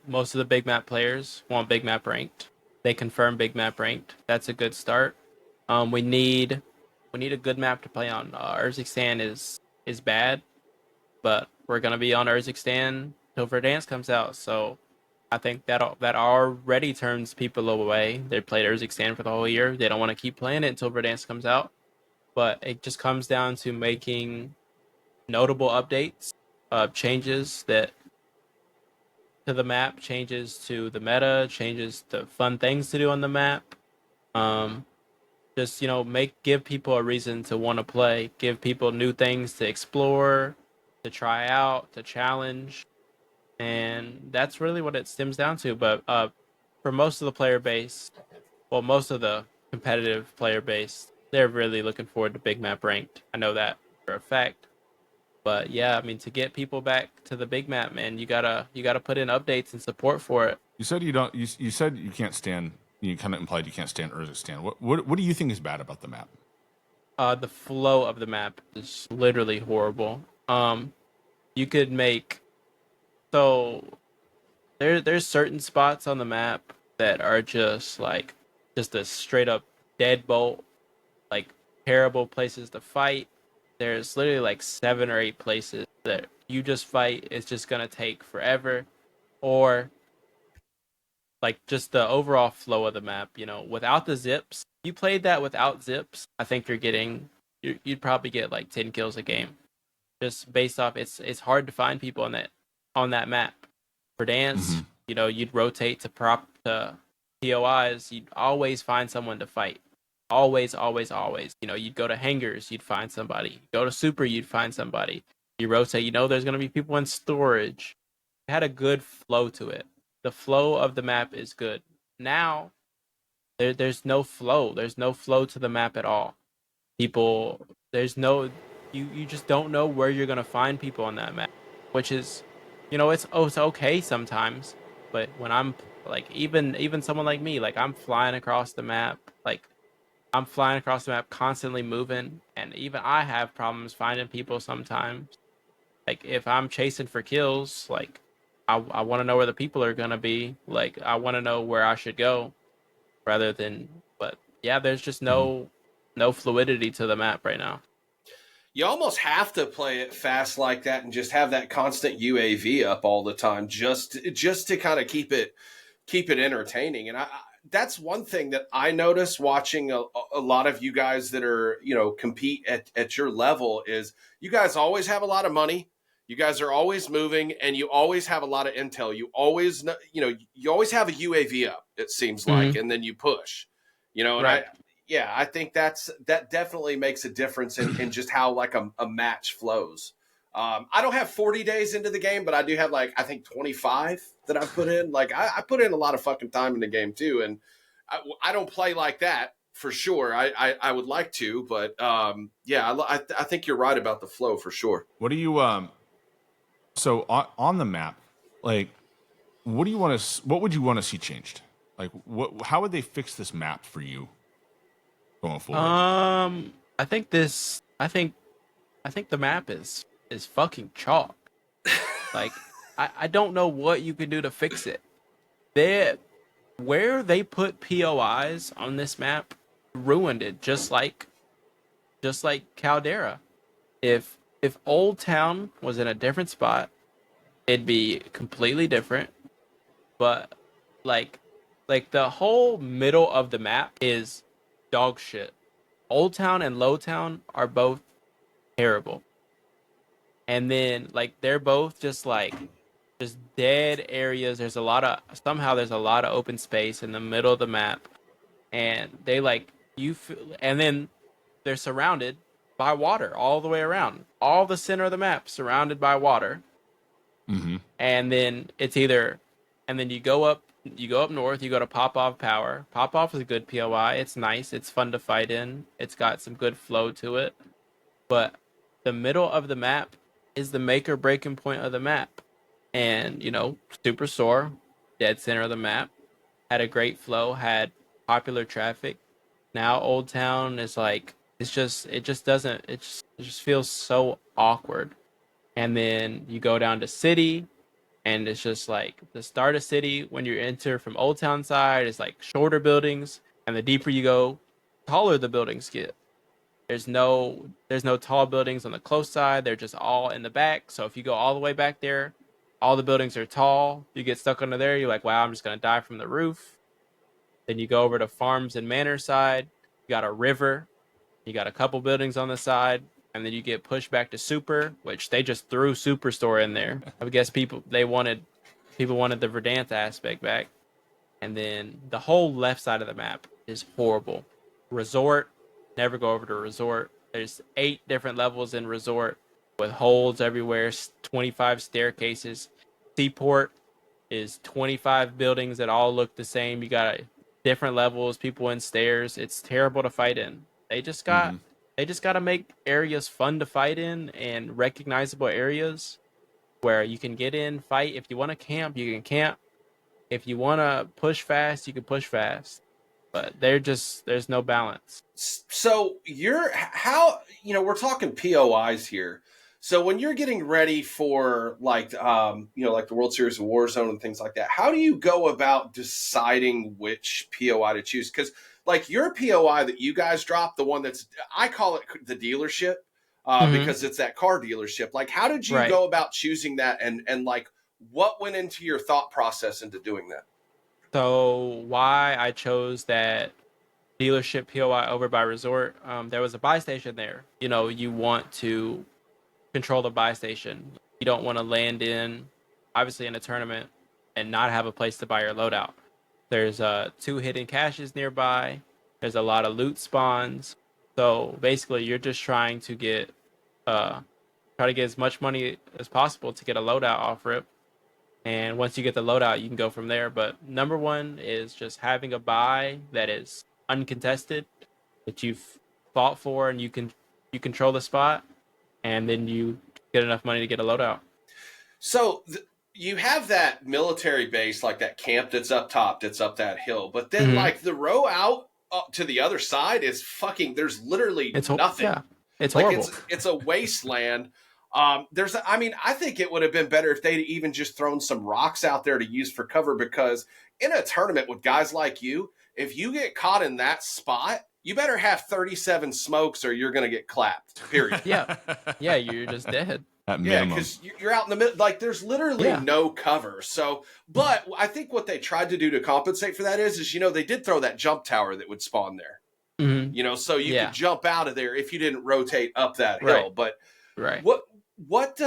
most of the big map players want big map ranked. They confirm big map ranked. That's a good start. We need a good map to play on. Urzikstan is bad, but we're gonna be on Urzikstan till Verdansk comes out. So I think that already turns people away. They played Urzikstan for the whole year. They don't want to keep playing it until Verdansk comes out. But it just comes down to making notable updates, changes that to the map, changes to the meta, changes to fun things to do on the map. Just give people a reason to want to play, give people new things to explore, to try out, to challenge, and that's really what it stems down to. But for most of the player base, well, most of the competitive player base, they're really looking forward to big map ranked. I know that for a fact. But yeah, I mean, to get people back to the big map, man, you gotta put in updates and support for it. You said you don't. You said you can't stand. You kind of implied you can't stand Urzikstan. What do you think is bad about the map? The flow of the map is literally horrible. You could make so there's certain spots on the map that are just a straight up deadbolt, like terrible places to fight. There's literally like 7 or 8 places that you just fight. It's just gonna take forever, or like just the overall flow of the map. Without the zips, you played that without zips. I think you'd probably get like 10 kills a game, just based off it's hard to find people on that map. For dance, you'd rotate to POIs. You'd always find someone to fight. Always, always, always. You'd go to hangars, you'd find somebody. Go to super, you'd find somebody. You rotate, there's going to be people in storage. It had a good flow to it. The flow of the map is good. Now, there's no flow. There's no flow to the map at all. There's no, you just don't know where you're going to find people on that map, which is, it's okay sometimes. But when I'm like, even someone like me, like I'm flying across the map, constantly moving, and even I have problems finding people sometimes. Like if I'm chasing for kills, like I want to know where the people are gonna be. Like I want to know where I should go, but yeah, there's just no fluidity to the map right now. You almost have to play it fast like that and just have that constant UAV up all the time, just to kind of keep it entertaining. And that's one thing that I notice watching a lot of you guys that are, compete at your level is you guys always have a lot of money. You guys are always moving and you always have a lot of intel. You always, you always have a UAV up, it seems like, and then you push, and Right. I think that definitely makes a difference in just how like a match flows. I don't have 40 days into the game, but I do have like, I think 25 that I've put in. Like I put in a lot of fucking time in the game too. And I don't play like that for sure. I would like to, but I think you're right about the flow for sure. What do you, so on the map, like, what would you want to see changed? Like how would they fix this map for you going forward? I think the map is fucking chalk. Like, I don't know what you can do to fix it. Where they put POIs on this map ruined it, just like Caldera. If Old Town was in a different spot, it'd be completely different. But like the whole middle of the map is dog shit. Old Town and Low Town are both terrible. And then like they're both just dead areas. There's a lot of open space in the middle of the map, and they and then they're surrounded by water all the way around. All the center of the map surrounded by water. Mm-hmm. And then you go up north, you go to Pop-Off Power. Pop-Off is a good POI. It's nice. It's fun to fight in. It's got some good flow to it. But the middle of the map is the make or breaking point of the map. And, Super Sore, dead center of the map, had a great flow, had popular traffic. Now Old Town is like, it just feels so awkward. And then you go down to City, and it's just like the start of City when you enter from Old Town side is like shorter buildings, and the deeper you go, taller the buildings get. There's no tall buildings on the close side. They're just all in the back. So if you go all the way back there, all the buildings are tall. You get stuck under there. You're like, wow, I'm just going to die from the roof. Then you go over to Farms and Manor side. You got a river. You got a couple buildings on the side. And then you get pushed back to Super, which they just threw Superstore in there. I guess people wanted the Verdant aspect back. And then the whole left side of the map is horrible. Resort, never go over to Resort. There's 8 different levels in Resort with holes everywhere, 25 staircases. Seaport is 25 buildings that all look the same. You got different levels, people in stairs. It's terrible to fight in. They just got to make areas fun to fight in and recognizable areas where you can get in, fight. If you want to camp, you can camp. If you want to push fast, you can push fast. But there's no balance. So we're talking POIs here. So when you're getting ready for like the World Series of Warzone and things like that, how do you go about deciding which POI to choose? Because like your POI that you guys dropped, the one I call it the dealership because it's that car dealership. Like, how did you go about choosing that, and like what went into your thought process into doing that? So why I chose that dealership POI over by Resort, there was a buy station there. You want to control the buy station. You don't want to land in a tournament and not have a place to buy your loadout. There's 2 hidden caches nearby. There's a lot of loot spawns. So basically you're just trying to get as much money as possible to get a loadout off rip. And once you get the loadout, you can go from there. But number one is just having a buy that is uncontested, that you've fought for, and you control the spot, and then you get enough money to get a loadout. So you have that military base, like that camp that's up top, that's up that hill. But then like the row out up to the other side is fucking, there's literally nothing. Yeah, it's like horrible. It's a wasteland. I think it would have been better if they'd even just thrown some rocks out there to use for cover, because in a tournament with guys like you, if you get caught in that spot, you better have 37 smokes or you're going to get clapped, period. Yeah. Yeah, you're just dead. At Yeah, minimum. because you're out in the middle. Like, there's literally no cover. So, but I think what they tried to do to compensate for that is they did throw that jump tower that would spawn there. Mm-hmm. So you could jump out of there if you didn't rotate up that hill. But what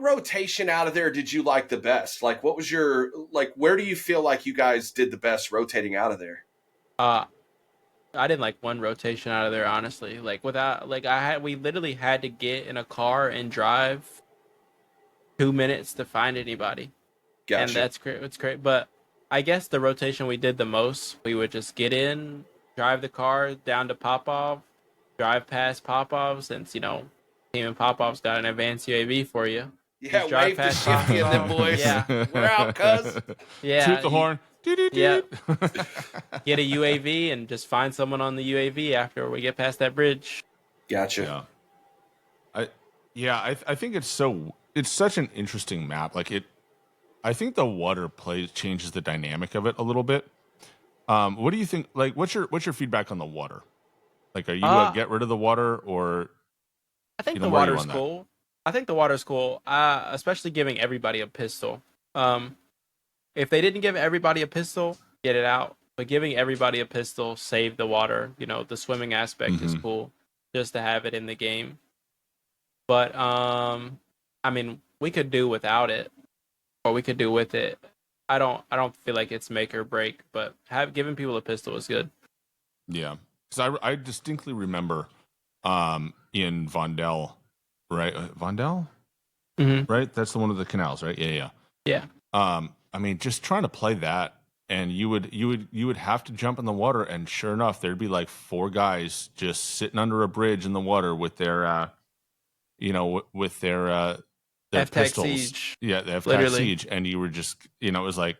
rotation out of there did you like the best? Like, what was your, like, where do you feel like you guys did the best rotating out of there? I didn't like one rotation out of there, honestly. Like, without, like, we literally had to get in a car and drive 2 minutes to find anybody. Gotcha. And that's great. It's great. But I guess the rotation we did the most, we would just get in, drive the car down to Popov, drive past Popov, since, Team and Popov's got an advanced UAV for you. Yeah, wave to Shifty and them boys. Yeah. We're out, cuz. Yeah. Toot the horn. Yeah. Get a UAV and just find someone on the UAV after we get past that bridge. Gotcha. Yeah. I think it's such an interesting map. Like, I think the water changes the dynamic of it a little bit. What do you think? Like, what's your feedback on the water? Like, are you get rid of the water, or? I think the water's cool. I think the water's cool, especially giving everybody a pistol. If they didn't give everybody a pistol, get it out. But giving everybody a pistol, save the water. The swimming aspect is cool, just to have it in the game. But I mean, we could do without it, or we could do with it. I don't feel like it's make or break, but giving people a pistol is good. Yeah, because I distinctly remember in Vondel, right? Vondel, right? That's the one with the canals, right? Yeah. I mean, just trying to play that, and you would have to jump in the water, and sure enough, there'd be like 4 guys just sitting under a bridge in the water with their, with their pistols. Siege. Yeah, the F-Tac Siege, and you were just, it was like,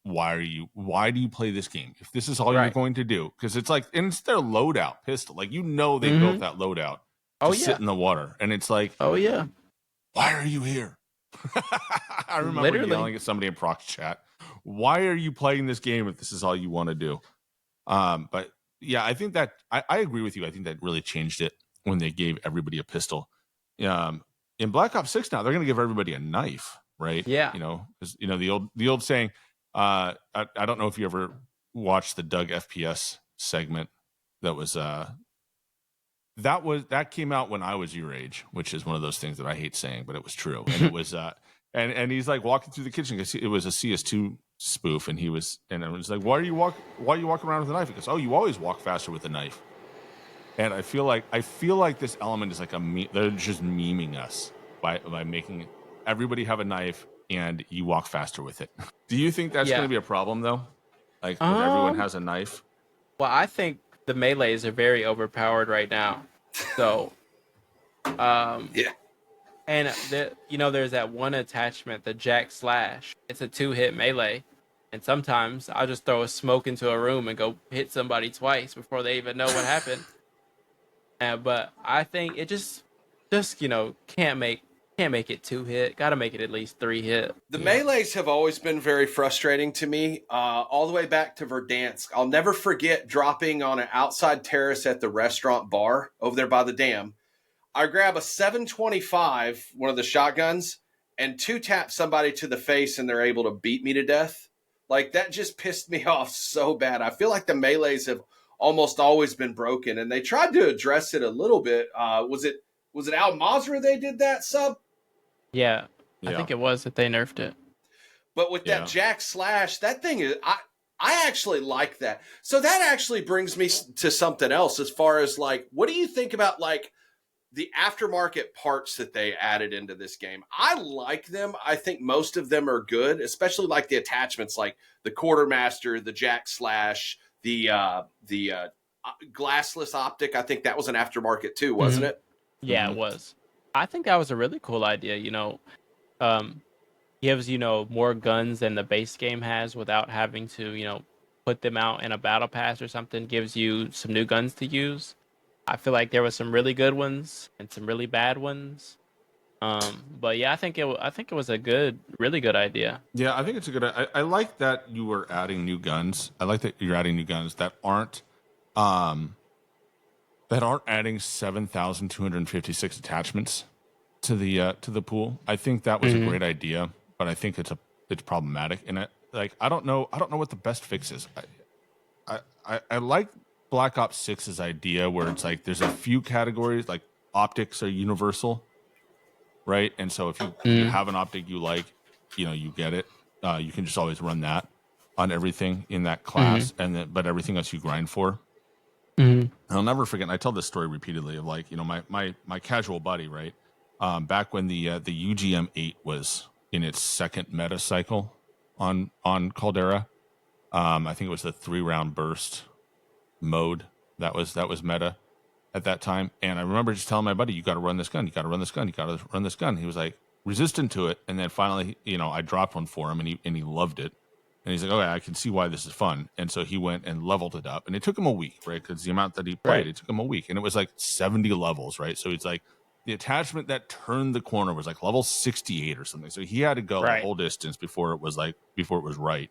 why do you play this game if this is all you're going to do? Because it's like, and it's their loadout pistol. Like, they built that loadout to sit in the water, and it's like, why are you here? I remember yelling at somebody in Prox chat, why are you playing this game if this is all you want to do? But yeah, I think that I agree with you. I think that really changed it when they gave everybody a pistol. In Black Ops 6 now, they're going to give everybody a knife, right? Yeah. Because the old saying, I don't know if you ever watched the Doug FPS segment that came out when I was your age, which is one of those things that I hate saying, but it was true. And it was and he's like walking through the kitchen because it was a CS2 spoof, and I was like, why you walk around with a knife? He goes, oh, you always walk faster with a knife. And I feel like this element is like they're just memeing us by making everybody have a knife and you walk faster with it. Do you think that's going to be a problem though? Like, when everyone has a knife? Well, I think the melees are very overpowered right now. So, yeah. And there's that one attachment, the Jack Slash. It's a 2-hit melee, and sometimes I'll just throw a smoke into a room and go hit somebody twice before they even know what happened. But I think it just can't make it 2-hit. Got to make it at least 3-hit. The melees have always been very frustrating to me, all the way back to Verdansk. I'll never forget dropping on an outside terrace at the restaurant bar over there by the dam. I grab a 725, one of the shotguns, and 2-tap somebody to the face, and they're able to beat me to death. Like, that just pissed me off so bad. I feel like the melees have almost always been broken, and they tried to address it a little bit. Was it Al Mazrah they did that, Sub? Yeah, I think it was that they nerfed it. But with that Jack Slash, that thing is, I actually like that. So that actually brings me to something else as far as, like, what do you think about, like, the aftermarket parts that they added into this game? I like them. I think most of them are good, especially like the attachments, like the Quartermaster, the Jack Slash, the glassless optic. I think that was an aftermarket too, wasn't it? Yeah, it was. I think that was a really cool idea. Gives more guns than the base game has without having to put them out in a battle pass or something. Gives you some new guns to use. I feel like there were some really good ones and some really bad ones. But yeah, I think it was a really good idea. Yeah, I think it's a good. I like that you were adding new guns. I like that you're adding new guns that aren't that aren't adding 7,256 attachments to the pool. I think that was a great idea, but I think it's problematic. And I don't know what the best fix is. I like Black Ops 6's idea where it's like there's a few categories, like optics are universal, right? And so if you have an optic you like, you get it. You can just always run that on everything in that class, but everything else you grind for. I'll never forget. And I tell this story repeatedly of my casual buddy, right? Back when the UGM8 was in its second meta cycle on Caldera. I think it was the 3-round burst mode that was meta at that time. And I remember just telling my buddy, you got to run this gun. You got to run this gun. You got to run this gun. He was like resistant to it. And then finally, I dropped one for him and he loved it. And he's like, okay, I can see why this is fun. And so he went and leveled it up. And it took him a week, right? Because the amount that he played, it took him a week. And it was like 70 levels, right? So it's like the attachment that turned the corner was like level 68 or something. So he had to go the whole distance before it was right.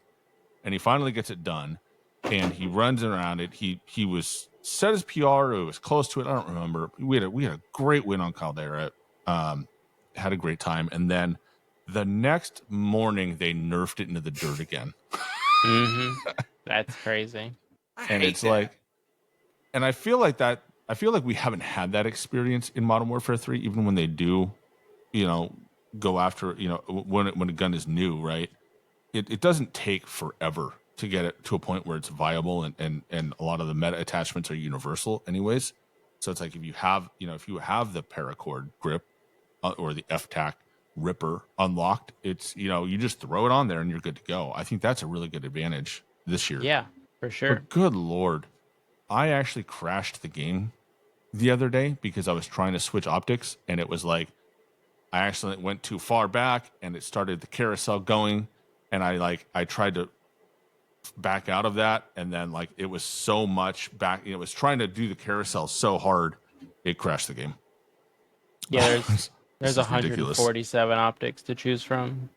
And he finally gets it done. And he runs around it. He was set his PR, or it was close to it. I don't remember. We had a great win on Caldera. Had a great time. And then the next morning, they nerfed it into the dirt again. That's crazy. And it's like, and I feel like we haven't had that experience in Modern Warfare 3, even when they do, go after, when a gun is new, right? It doesn't take forever to get it to a point where it's viable, and a lot of the meta attachments are universal anyways. So it's like if you have the paracord grip or the FTAC Ripper unlocked, it's you just throw it on there and you're good to go. I think that's a really good advantage this year. Yeah, for sure. But good Lord, I actually crashed the game the other day because I was trying to switch optics, and it was like I actually went too far back and it started the carousel going, and I tried to back out of that, and then it was so much back, it was trying to do the carousel so hard it crashed the game. Yeah, there's 147 optics to choose from.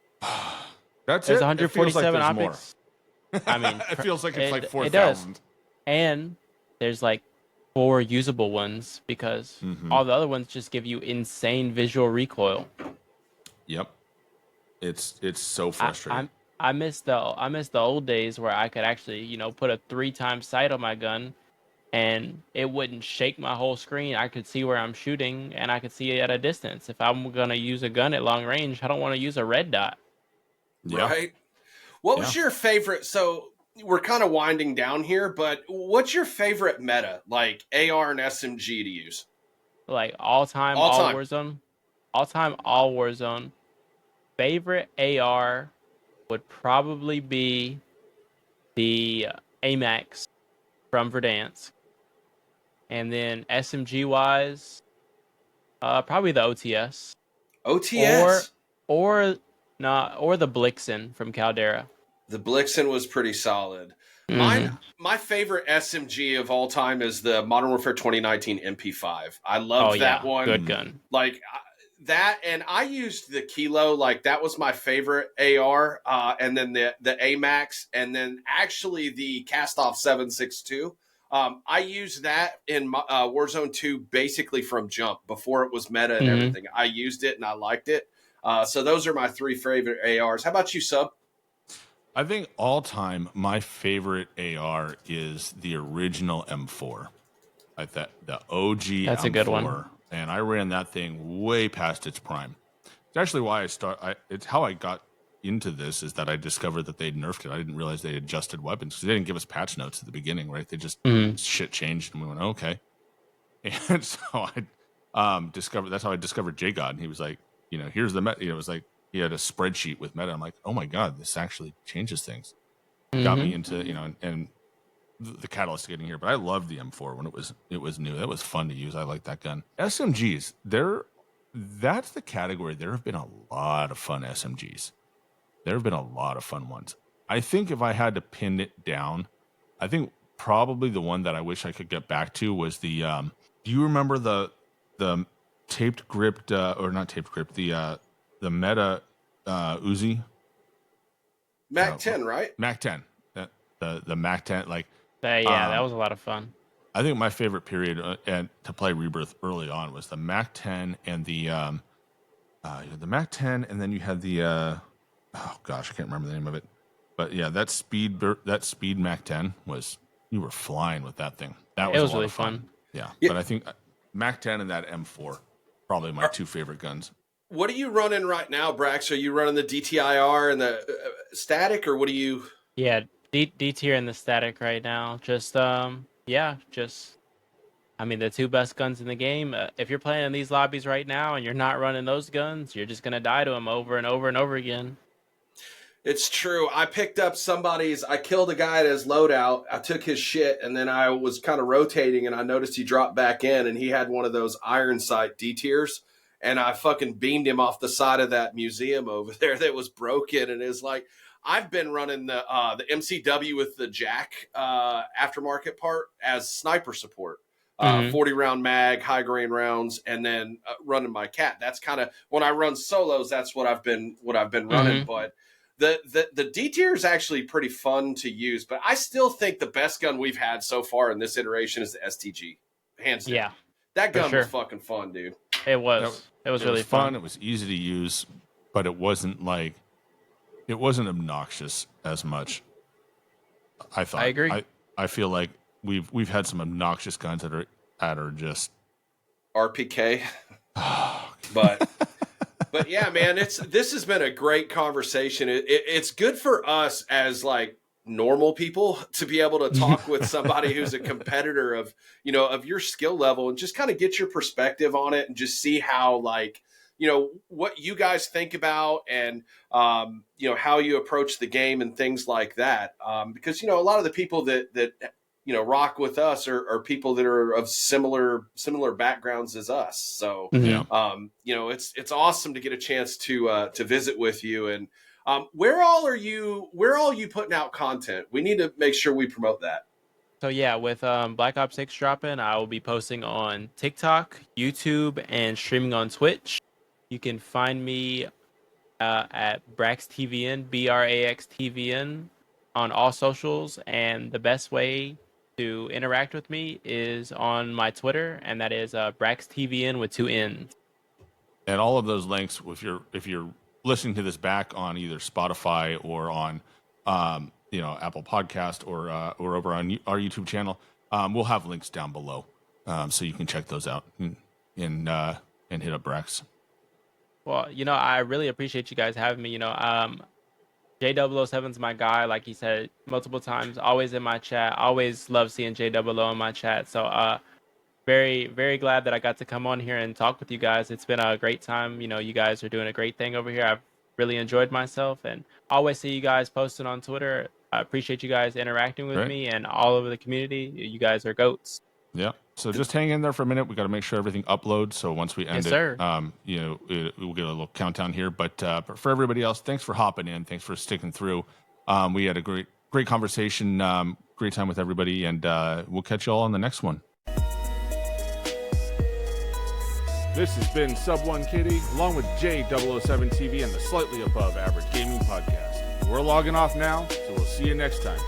There's 147 optics. More. I mean, it feels like it's 4,000. It does. And there's 4 usable ones because all the other ones just give you insane visual recoil. Yep. It's so frustrating. I miss the old days where I could actually, put a 3-time sight on my gun and it wouldn't shake my whole screen. I could see where I'm shooting, and I could see it at a distance. If I'm going to use a gun at long range, I don't want to use a red dot. Yeah. Right? What was your favorite? So we're kind of winding down here, but what's your favorite meta, like AR and SMG to use? All time, all Warzone? All time, all Warzone. Favorite AR would probably be the AMAX from Verdansk. And then SMG wise, probably the OTS. OTS? Or the Blixen from Caldera. The Blixen was pretty solid. My favorite SMG of all time is the Modern Warfare 2019 MP5. I love that one. Good gun. That, and I used the Kilo, that was my favorite AR, and then the AMAX, and then actually the Cast-Off 7.62. I used that in Warzone 2 basically from jump, before it was meta and everything. I used it and I liked it. So those are my 3 favorite ARs. How about you, Sub? I think all time my favorite AR is the original M4. The OG That's M4. A good one. And I ran that thing way past its prime. It's actually why it's how I got into this, is that I discovered that they'd nerfed it. I didn't realize they adjusted weapons, because they didn't give us patch notes at the beginning, right? They just shit changed, and we went, okay. And so I discovered, that's how I discovered JGod. And he was like, here's the meta. It was like he had a spreadsheet with meta. I'm like, oh my God, this actually changes things. Got me into, and the catalyst to getting here. But I loved the M4 when it was new. That was fun to use. I like that gun. SMGs, that's the category. There have been a lot of fun SMGs. There have been a lot of fun ones. I think if I had to pin it down, I think probably the one that I wish I could get back to was the. Do you remember the taped gripped or not taped gripped, the meta Uzi? Mac 10, right? Mac 10. The Mac 10, that was a lot of fun. I think my favorite period and to play Rebirth early on was the Mac 10 and the Mac 10, and then you had the oh gosh, I can't remember the name of it, but yeah, that speed Mac 10 was, you were flying with that thing. That was a lot really of fun. Yeah, Yeah. but I think Mac 10 and that M4 probably my two favorite guns. What are you running right now, Brax? Are you running the DTIR and the static, or what are you? Yeah, D tier and the static right now. Just I mean, the two best guns in the game. If you're playing in these lobbies right now and you're not running those guns, you're just gonna die to them over and over and over again. It's true. I picked up I killed a guy at his loadout. I took his shit, and then I was kind of rotating, and I noticed he dropped back in, and he had one of those iron sight D tiers, and I fucking beamed him off the side of that museum over there that was broken, and it's like, I've been running the MCW with the Jack aftermarket part as sniper support. 40 round mag, high grain rounds, and then running my cat. That's kind of when I run solos. That's what I've been running. But the D tier is actually pretty fun to use. But I still think the best gun we've had so far in this iteration is the STG, hands down. Yeah, that gun was fucking fun, dude. It was. It was really fun. It was easy to use, but it wasn't obnoxious as much. I thought. I agree. I feel like we've had some obnoxious guns that are just RPK. but yeah, man, this has been a great conversation. It's good for us as like normal people to be able to talk with somebody who's a competitor of your skill level and just kind of get your perspective on it and just see how what you guys think about and how you approach the game and things like that. Because a lot of the people that rock with us are people that are of similar backgrounds as us. So, it's awesome to get a chance to visit with you. And where all are you putting out content? We need to make sure we promote that. So yeah, with Black Ops 6 dropping, I will be posting on TikTok, YouTube, and streaming on Twitch. You can find me at BraxTVN, BRAXTVN, on all socials, and the best way to interact with me is on my Twitter, and that is BraxTVN with 2 N's. And all of those links, if you're listening to this back on either Spotify or on Apple Podcast or over on our YouTube channel, we'll have links down below, so you can check those out and hit up Brax. Well, I really appreciate you guys having me. J007's my guy, like he said multiple times, always in my chat. Always love seeing J00 in my chat. So very, very glad that I got to come on here and talk with you guys. It's been a great time. You guys are doing a great thing over here. I've really enjoyed myself, and always see you guys posting on Twitter. I appreciate you guys interacting with me and all over the community. You guys are goats. Yeah. So just hang in there for a minute. We got to make sure everything uploads. So once we end we'll get a little countdown here. But for everybody else, thanks for hopping in. Thanks for sticking through. We had a great conversation, great time with everybody, and we'll catch you all on the next one. This has been SuboneKD, along with J007tv and the Slightly Above Average Gaming Podcast. We're logging off now, so we'll see you next time.